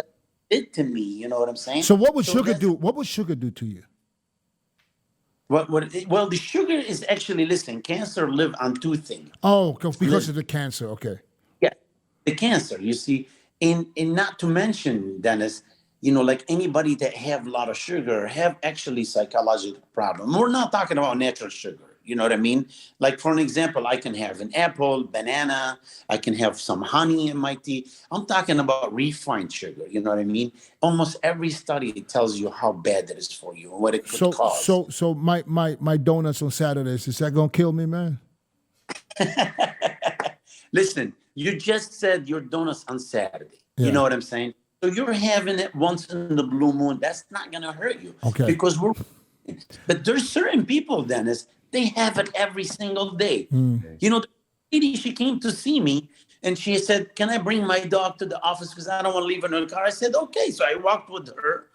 did to me. You know what I'm saying? So what would sugar do? What would sugar do to you? Well, the sugar is actually, listen, cancer live on two things. Oh, because of the cancer. Okay. Yeah, the cancer, you see. And not to mention, Dennis, like anybody that have a lot of sugar have actually psychological problem. We're not talking about natural sugar. You know what I mean? Like, for an example, I can have an apple, banana. I can have some honey in my tea. I'm talking about refined sugar. You know what I mean? Almost every study tells you how bad that is for you and what it could cause. So my donuts on Saturdays, is that going to kill me, man? Listen, you just said your donuts on Saturday. Yeah. You know what I'm saying? So you're having it once in the blue moon. That's not going to hurt you. Okay. Because but there's certain people, Dennis, they have it every single day. The lady, she came to see me and she said, can I bring my dog to the office because I don't want to leave her in the car? I said, okay. So I walked with her,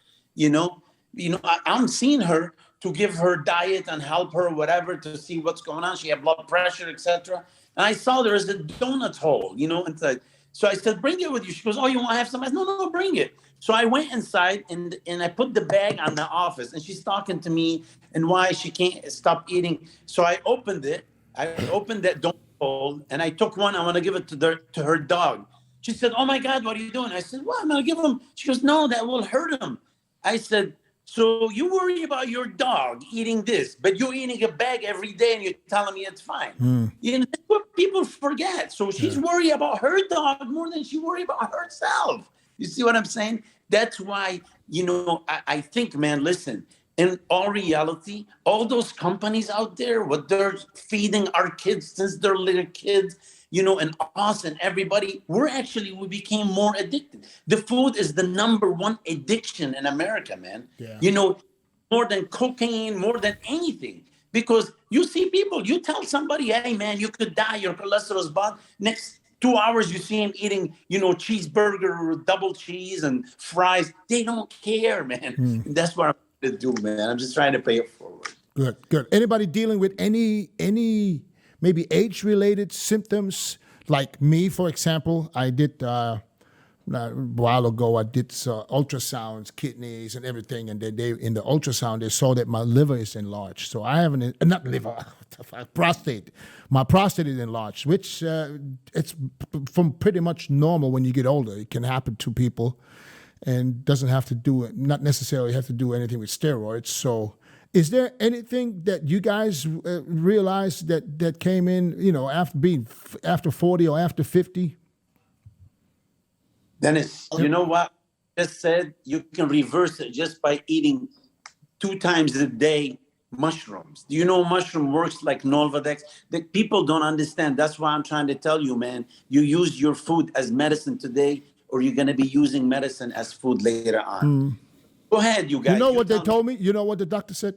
I'm seeing her to give her diet and help her, whatever, to see what's going on. She had blood pressure, etc. And I saw there is a donut hole, inside. So I said, bring it with you. She goes, oh, you want to have some? I said, no, bring it. So I went inside and I put the bag on the office and she's talking to me and why she can't stop eating. So I opened it. I opened that donut hole and I took one. I want to give it to her dog. She said, oh my God, what are you doing? I said, well, I'm going to give him. She goes, no, that will hurt him. I said, so you worry about your dog eating this, but you're eating a bag every day and you're telling me it's fine. That's what people forget. So she's worried about her dog more than she worried about herself. You see what I'm saying? That's why, I think, man, listen, in all reality, all those companies out there, what they're feeding our kids since they're little kids, and us and everybody, we became more addicted. The food is the #1 addiction in America, man. Yeah. More than cocaine, more than anything. Because you see people, you tell somebody, hey, man, you could die, your cholesterol's bad. Next 2 hours, you see him eating, cheeseburger with double cheese and fries. They don't care, man. That's what I'm trying to do, man. I'm just trying to pay it forward. Good. Anybody dealing with any maybe age-related symptoms? Like me, for example, I did a while ago. I did ultrasounds, kidneys, and everything, and they in the ultrasound they saw that my liver is enlarged. So I have not liver, prostate. My prostate is enlarged, which it's from pretty much normal when you get older. It can happen to people, and doesn't have to do it. Not necessarily have to do anything with steroids. So. Is there anything that you guys realized that came in, after 40 or after 50? Dennis, you know what? Just said you can reverse it just by eating 2 times a day mushrooms. Do you know mushroom works like Nolvadex? That people don't understand. That's why I'm trying to tell you, man. You use your food as medicine today, or you're going to be using medicine as food later on. Go ahead, you guys. You know what they told me? You know what the doctor said?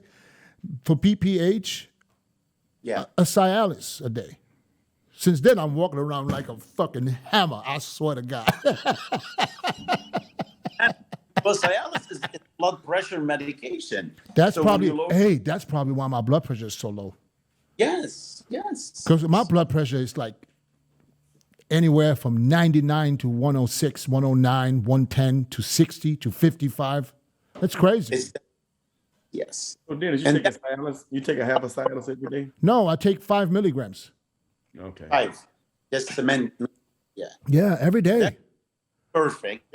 For BPH, a Cialis a day. Since then, I'm walking around like a fucking hammer. I swear to God. Well, Cialis is blood pressure medication. That's probably why my blood pressure is so low. Yes. Because my blood pressure is like anywhere from 99 to 106, 109, 110 to 60 to 55. That's crazy. Yes. So Dennis, you take a half a Cialis every day? No, I take 5 milligrams. Okay. 5. Just cement. Yeah. Yeah, every day. That's perfect.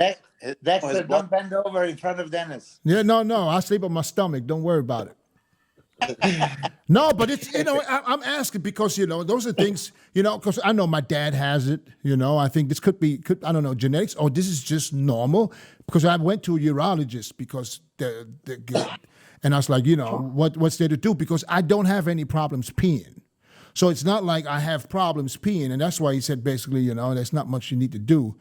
Dexter, don't bend over in front of Dennis. Yeah, no, I sleep on my stomach. Don't worry about it. No, but it's, I'm asking because, those are things, because I know my dad has it, I think this could be, I don't know, genetics, or this is just normal, because I went to a urologist because they're good. And I was like, what's there to do? Because I don't have any problems peeing. So it's not like I have problems peeing. And that's why he said, basically, there's not much you need to do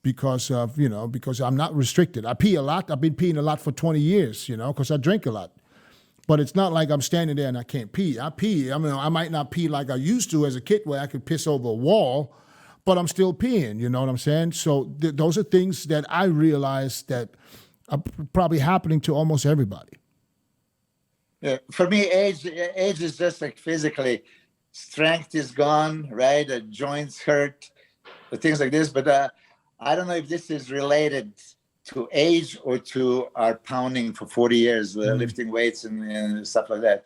because I'm not restricted. I pee a lot. I've been peeing a lot for 20 years, because I drink a lot. But it's not like I'm standing there and I can't pee. I pee. I mean, I might not pee like I used to as a kid where I could piss over a wall, but I'm still peeing. You know what I'm saying? So those are things that I realize that are probably happening to almost everybody. Yeah. For me, age is just like physically, strength is gone, right? The joints hurt, things like this. But I don't know if this is related to age or to our pounding for 40 years, lifting weights and stuff like that.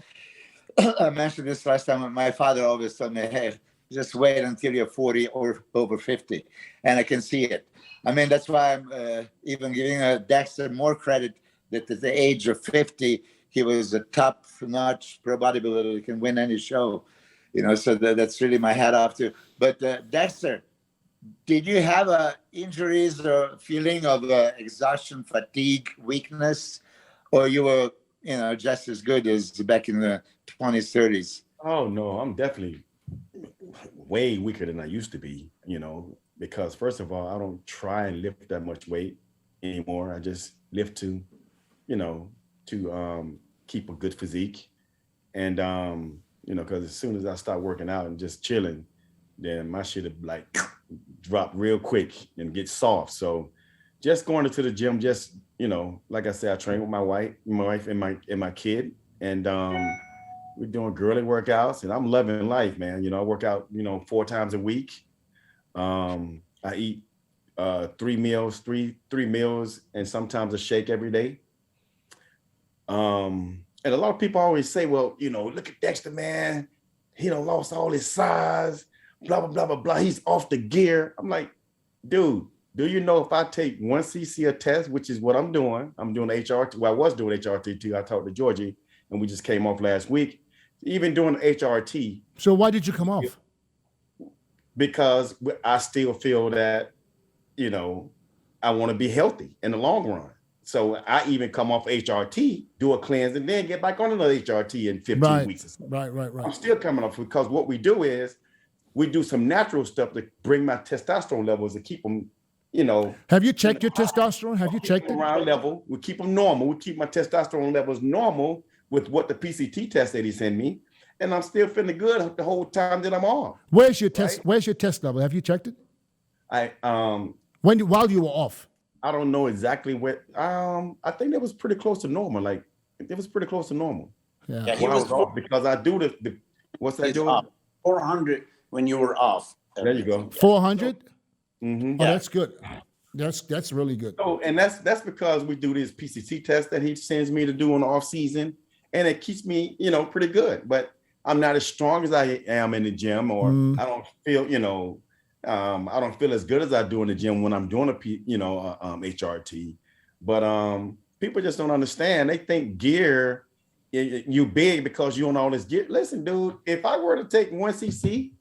I mentioned this last time. My father always told me, hey, just wait until you're 40 or over 50. And I can see it. I mean, that's why I'm even giving Dexter more credit that at the age of 50, he was a top-notch pro bodybuilder who can win any show. You know, so that's really my hat off to. But Dexter, did you have injuries or feeling of exhaustion, fatigue, weakness, or you were, you know, just as good as back in the 20s, 30s? Oh, no, I'm definitely way weaker than I used to be, you know, because first of all, I don't try and lift that much weight anymore. I just lift to, you know, to keep a good physique. And, you know, because as soon as I start working out and just chilling, then my shit would like drop real quick and get soft. So just going into the gym, just, you know, like I said, I train with my wife and my kid. And we're doing girly workouts and I'm loving life, man. You know, I work out, you know, 4 times a week. I eat 3 meals and sometimes a shake every day. And a lot of people always say, well, you know, look at Dexter, man. He done lost all his size, blah, blah, blah, blah, blah. He's off the gear. I'm like, dude, do you know if I take 1 cc a test, which is what I'm doing HRT. Well, I was doing HRT too. I talked to Georgie and we just came off last week. Even doing HRT. So why did you come off? Because I still feel that, you know, I want to be healthy in the long run. So I even come off HRT, do a cleanse, and then get back on another HRT in 15 weeks or so. Right. I'm still coming off because what we do is we do some natural stuff to bring my testosterone levels and keep them, you know. Have you checked your testosterone? Have you checked it? Around level. We keep them normal. We keep my testosterone levels normal with what the PCT test that he sent me. And I'm still feeling good the whole time that I'm on. Where's your test? Right? Where's your test level? Have you checked it? While you were off. I don't know exactly what. I think it was pretty close to normal. Like it was pretty close to normal. Yeah, he was off because I do the what's that doing? 400 when you were off. There you go. 400. Mm-hmm. Oh, that's good. That's really good. So, and that's because we do this PCT test that he sends me to do in the off season, and it keeps me, you know, pretty good. But I'm not as strong as I am in the gym, or I don't feel, you know, I don't feel as good as I do in the gym when I'm doing HRT. But people just don't understand. They think gear, you big because you own all this gear. Listen, dude, if I were to take 1 cc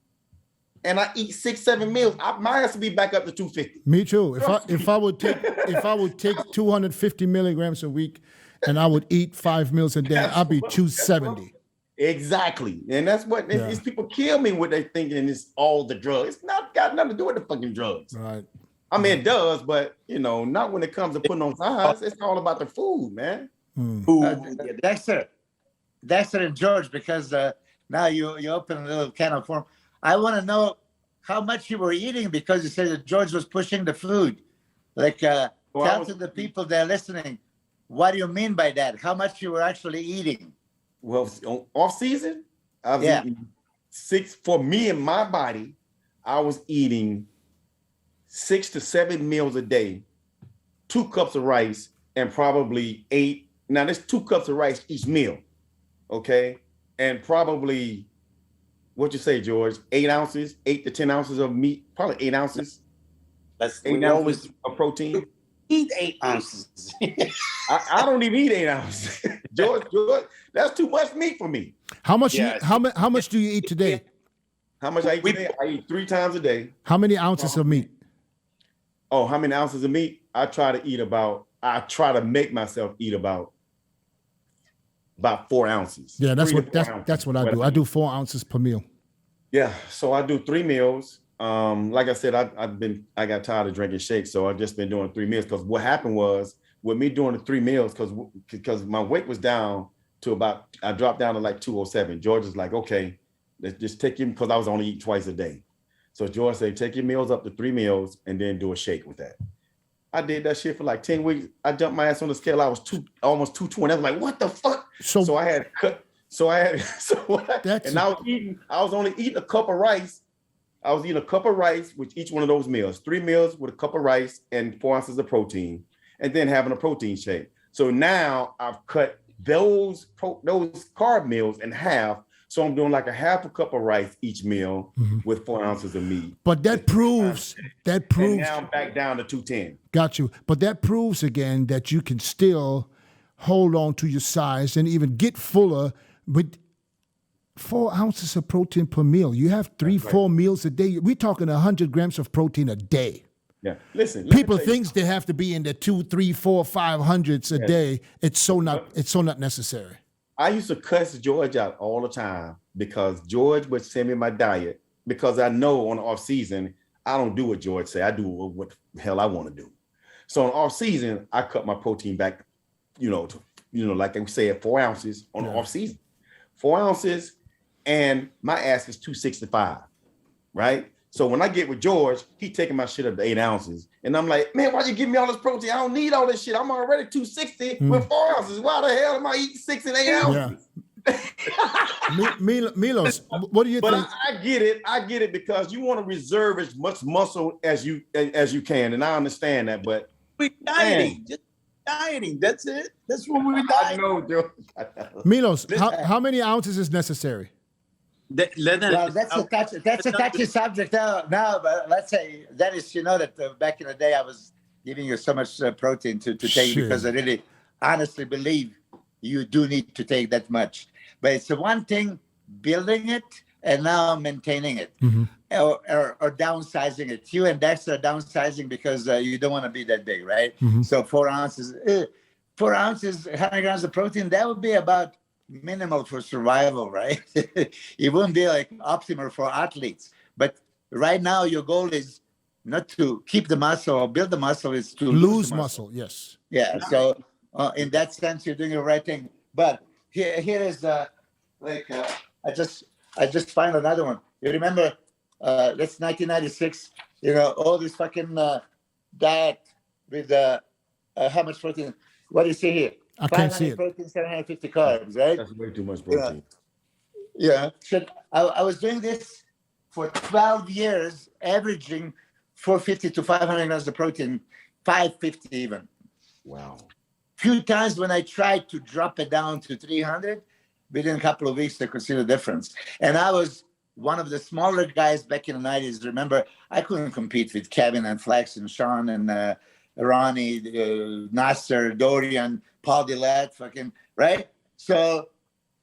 and I eat 6-7 meals, my ass would be back up to 250. Me too. If I would take 250 milligrams a week and I would eat 5 meals a day, I'd be 270. Exactly. And that's what these people kill me with. They thinking it's all the drugs. It's not got nothing to do with the fucking drugs. Right. I mean, it does, but you know, not when it comes to putting on size. It's all about the food, man. Dexter and George, because now you open a little can of worms. I want to know how much you were eating, because you said that George was pushing the food. Like, tell to the people that are listening, what do you mean by that? How much you were actually eating? Well, off season, I was eating 6 for me and my body. I was eating 6 to 7 meals a day, 2 cups of rice, and probably 8. Now, there's 2 cups of rice each meal, okay, and probably what you say, George? 8 ounces, 8 to 10 ounces of meat, probably 8 ounces. That's 8 ounces of protein. Eat 8 ounces. I don't even eat 8 ounces. George, that's too much meat for me. How much? How much do you eat today? How much I eat today? I eat 3 times a day. How many ounces of meat? Oh, how many ounces of meat? I try to make myself eat about 4 ounces. Yeah, that's what I do. I do 4 ounces per meal. Yeah, so I do 3 meals. Like I said, I got tired of drinking shakes, so I've just been doing 3 meals. Because what happened was with me doing the 3 meals, because my weight was down to I dropped down to like 207. George is like, okay, let's just take him, because I was only eating twice a day. So George said, take your meals up to 3 meals and then do a shake with that. I did that shit for like 10 weeks. I jumped my ass on the scale. I was almost 220. I was like, what the fuck? So I had cut. And I was only eating a cup of rice. I was eating a cup of rice with each one of those meals, 3 meals with a cup of rice and 4 ounces of protein, and then having a protein shake. So now I've cut those carb meals in half. So I'm doing like a half a cup of rice each meal with 4 ounces of meat. But that proves. And now I'm back down to 210. Got you. But that proves again that you can still hold on to your size and even get fuller with 4 ounces of protein per meal. You have 3-4 meals a day. We're talking 100 grams of protein a day. Yeah. Listen. People think they have to be in the 2, 3, 4, 500s a day. It's so not necessary. I used to cuss George out all the time because George would send me my diet because I know on the off season, I don't do what George say. I do what the hell I want to do. So on off season, I cut my protein back, like I said, 4 ounces on the off season, 4 ounces, and my ass is 265, right? So when I get with George, he taking my shit up to 8 ounces. And I'm like, man, why you give me all this protein? I don't need all this shit. I'm already 260 with 4 ounces. Why the hell am I eating 6 and 8 ounces? Yeah. Milos, what do you think? But I get it. I get it because you want to reserve as much muscle as you can. And I understand that, but we're dieting. Just dieting. That's it. That's what we're dieting. I know, George. Milos, how many ounces is necessary? Well, that's a touchy subject now. But let's say, Dennis, that back in the day I was giving you so much protein to take because I really honestly believe you do need to take that much. But it's the one thing building it and now maintaining it or downsizing it. You and Dexter are downsizing because you don't want to be that big, right? So 4 ounces, 100 grams of protein, that would be about minimal for survival, right? It wouldn't be like optimal for athletes. But right now, your goal is not to keep the muscle or build the muscle, it's to lose muscle. Yes. Yeah. So in that sense, you're doing the right thing. But here is I just find another one. You remember that's 1996. All this fucking diet with how much protein? What do you see here? I can't see it. Protein, 750 carbs, right? That's way too much protein. Yeah. I was doing this for 12 years, averaging 450 to 500 grams of protein, 550 even. Wow. Few times when I tried to drop it down to 300, within a couple of weeks, I could see the difference. And I was one of the smaller guys back in the 90s. Remember, I couldn't compete with Kevin and Flex and Sean and Ronnie, Nasser, Dorian, Paul Dillette, right? So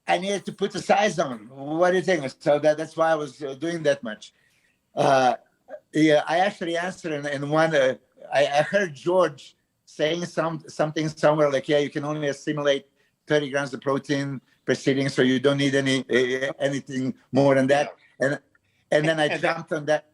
I needed to put the size on. What do you think? So that's why I was doing that much. I actually answered in one. I heard George saying something somewhere like, you can only assimilate 30 grams of protein per sitting, so you don't need anything more than that. And then I jumped on that.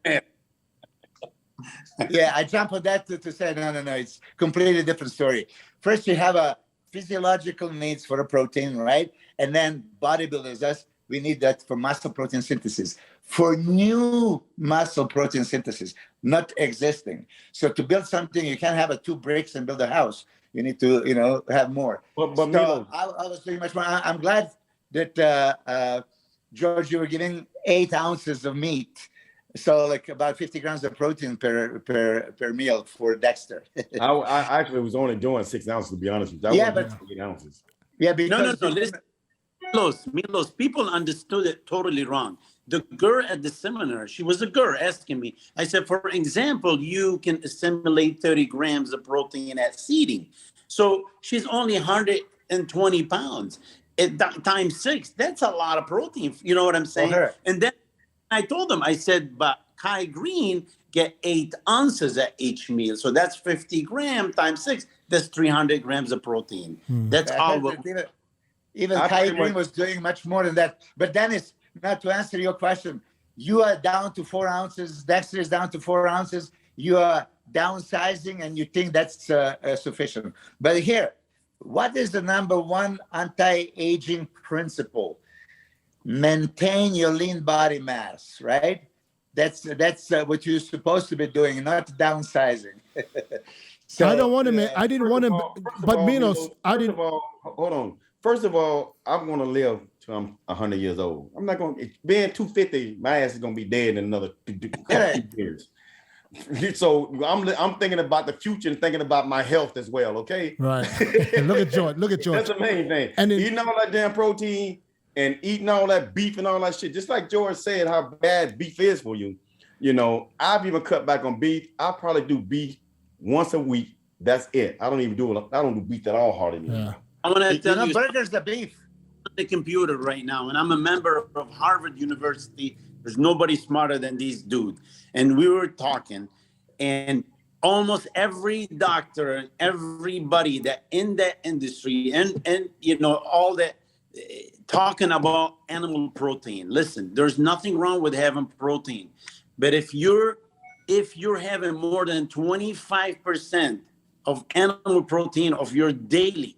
Yeah, I jumped on that to say, no, it's completely different story. First, you have a physiological needs for a protein, right? And then bodybuilders, we need that for muscle protein synthesis, for new muscle protein synthesis, not existing. So to build something, you can't have 2 bricks and build a house. You need to, have more. But so I was doing much more. I'm glad that, George, you were giving 8 ounces of meat. So like about 50 grams of protein per meal for Dexter. I actually was only doing 6 ounces, to be honest with you. But 8 ounces. Yeah, because no. Listen, Milos, people understood it totally wrong. The girl at the seminar, she was a girl asking me. I said, for example, you can assimilate 30 grams of protein at seating. So she's only 120 pounds. Times 6, that's a lot of protein. You know what I'm saying? Okay. And then I told them, I said, but Kai Green get 8 ounces at each meal. So that's 50 grams times 6. That's 300 grams of protein. That's all. Even Kai Green was doing much more than that. But Dennis, now to answer your question, you are down to 4 ounces. Dexter is down to 4 ounces. You are downsizing and you think that's sufficient. But here, what is the number one anti-aging principle? Maintain your lean body mass, right? That's what you're supposed to be doing, not downsizing. So, I don't want to. I didn't want to. But Milos, I didn't. Hold on. First of all, I'm going to live till I'm 100 years old. I'm not going to, being 250, my ass is going to be dead in another 2 years. So I'm thinking about the future and thinking about my health as well, okay? Right. Look at George. Look at George. That's the main thing. And then, eating all that damn protein and eating all that beef and all that shit, just like George said, how bad beef is for you. You know, I've even cut back on beef. I probably do beef once a week. That's it. I don't even do it. I don't do beef at all hard anymore. yeah. I'm going to tell you, burgers the beef. on the computer right now, and I'm a member of Harvard University. There's nobody smarter than these dudes. And we were talking, and almost every doctor, everybody that in that industry, and you know, all that, talking about animal protein. Listen, there's nothing wrong with having protein, but if you're having more than 25% of animal protein of your daily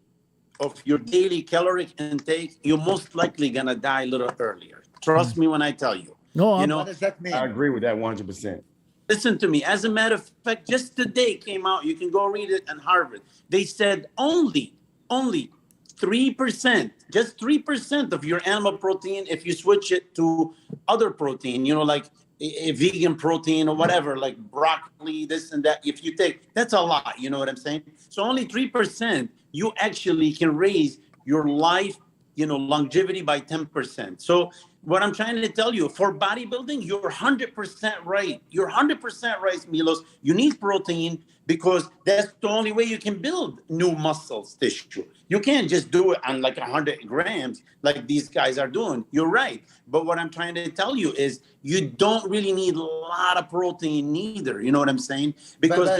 caloric intake, you're most likely gonna die a little earlier. Trust me when I tell you. No, you know, What does that mean? I agree with that 100%. listen to me. As a matter of fact, just today came out, you can go read it in Harvard. They said only 3%, just 3% of your animal protein, if you switch it to other protein, you know, like a vegan protein or whatever, like broccoli, this and that, if you take, that's a lot, you know what I'm saying? So only 3%, you actually can raise your life, you know, longevity by 10%. So what I'm trying to tell you, for bodybuilding, you're 100% right. You're 100% right, Milos. You need protein because that's the only way you can build new muscles tissue. You can't just do it on like 100 grams like these guys are doing. You're right. But what I'm trying to tell you is you don't really need a lot of protein neither. You know what I'm saying? Because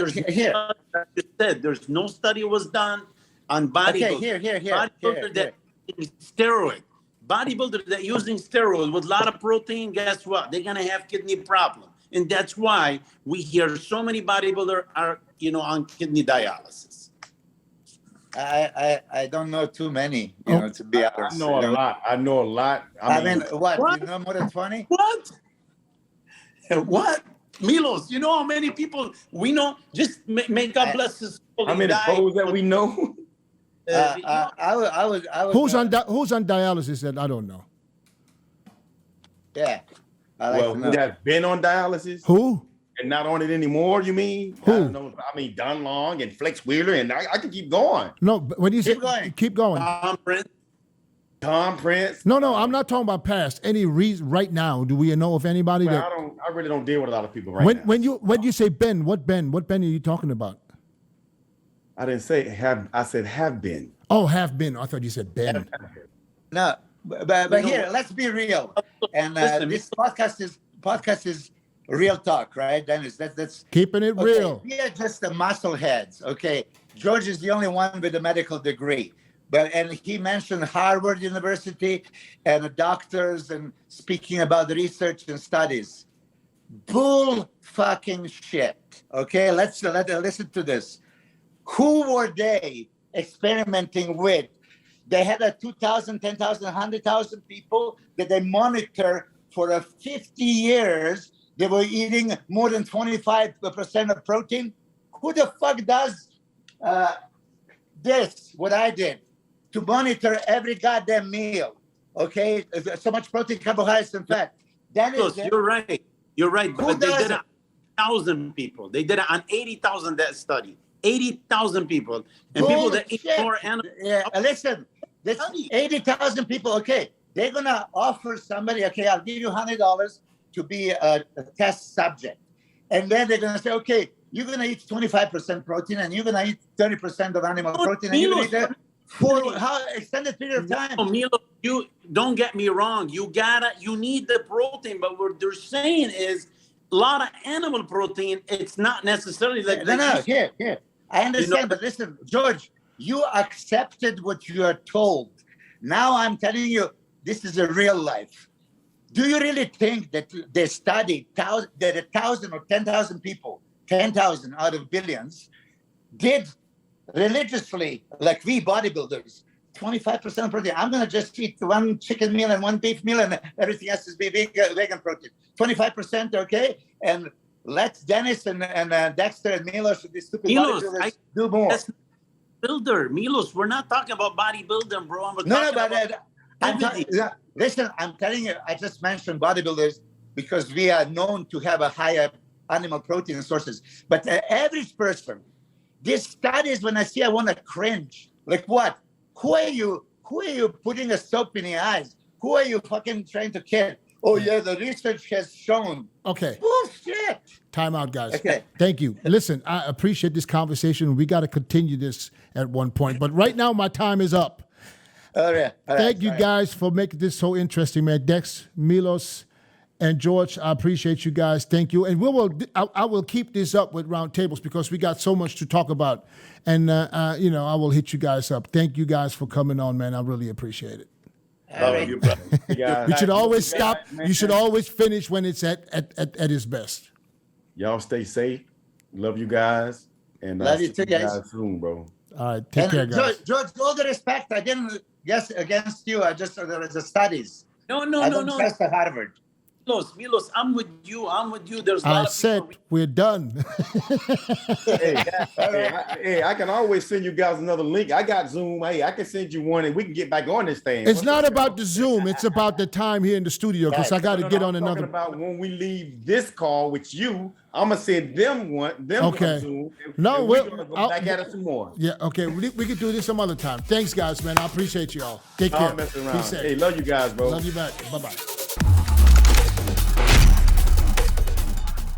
there's no study was done on bodybuilders. Bodybuilders that using steroid. Bodybuilders that using steroids with a lot of protein, guess what? They're gonna have kidney problem. And that's why we hear so many bodybuilders are, you know, on kidney dialysis. I don't know too many, you know, to be honest. I know a lot. I mean, what? You know more than 20? What? Milos, you know how many people we know? Just make God bless us. How many pros that we know? I was. Who's on dialysis? That I don't know. Yeah. Who has been on dialysis? Who? And not on it anymore, you mean? Who? I don't know. I mean, Don Long and Flex Wheeler, and I can keep going. No, but when you say keep going. Tom Prince. No, I'm not talking about past. Any reason right now? Do we know if anybody that? I really don't deal with a lot of people right now. When you say Ben, what Ben are you talking about? I didn't say have. I said have been. Oh, have been. I thought you said Ben. No, but here, let's be real. And this podcast is real talk, right, Dennis? That's keeping it real. We are just the muscle heads, okay? George is the only one with a medical degree, and he mentioned Harvard University and doctors and speaking about research and studies. Bull fucking shit. Okay, let's listen to this. Who were they experimenting with? They had 2,000, 10,000, 100,000 people that they monitor for 50 years. They were eating more than 25% of protein. Who the fuck does this, what I did, to monitor every goddamn meal? Okay, so much protein, carbohydrates, and fat. You're right. You're right. Who But they does did it on 1,000 people. They did it on 80,000 that study. 80,000 people. And people that eat more animals. Yeah, listen, that's 80,000 people. Okay, they're going to offer somebody, okay, I'll give you $100 to be a test subject. And then they're going to say, okay, you're going to eat 25% protein and you're going to eat 30% of animal protein. And you're going to eat that for how extended period of time. Milo, you don't get me wrong. You need the protein, but what they're saying is a lot of animal protein, it's not necessarily like here. I understand, but listen, George, you accepted what you are told. Now I'm telling you, this is a real life. Do you really think that they studied that 1,000 or 10,000 people, 10,000 out of billions, did religiously, like we bodybuilders, 25% protein. I'm going to just eat one chicken meal and one beef meal, and everything else is vegan protein. 25%, okay? And let Dennis and Dexter and Milos, these stupid bodybuilders, do more. That's builder. Milos, we're not talking about bodybuilding, bro. Listen, I'm telling you, I just mentioned bodybuilders because we are known to have a higher animal protein sources. But the average person, these studies, when I see, I want to cringe. Like what? Who are you putting a soap in your eyes? Who are you fucking trying to kid? Oh, yeah, the research has shown. Okay. Bullshit. Time out, guys. Okay. Thank you. Listen, I appreciate this conversation. We got to continue this at one point. But right now, my time is up. All right. Thank you guys for making this so interesting, man. Dex, Milos, and George, I appreciate you guys. Thank you. And I will keep this up with roundtables because we got so much to talk about. And, I will hit you guys up. Thank you guys for coming on, man. I really appreciate it. Love you, brother. We should always stop. You should always finish when it's at its best. Y'all stay safe. Love you guys. And love you too, guys. Soon, bro. All right. Take care, guys. George, all the respect. I didn't guess against you. I just, there was the studies. No. I don't trust the Harvard. Milos, I'm with you. There's a lot I of said we're done. Hey, I can always send you guys another link. I got Zoom. Hey, I can send you one and we can get back on this thing. It's not about the Zoom. It's about the time here in the studio because I got to get on another. About when we leave this call with you, I'm gonna send them one. Okay. On Zoom. No, we're gonna go back at it some more. Yeah. Okay. We could do this some other time. Thanks, guys, man. I appreciate you all. Take care. Mess around. Be safe. Hey, love you guys, bro. Love you back. Bye-bye.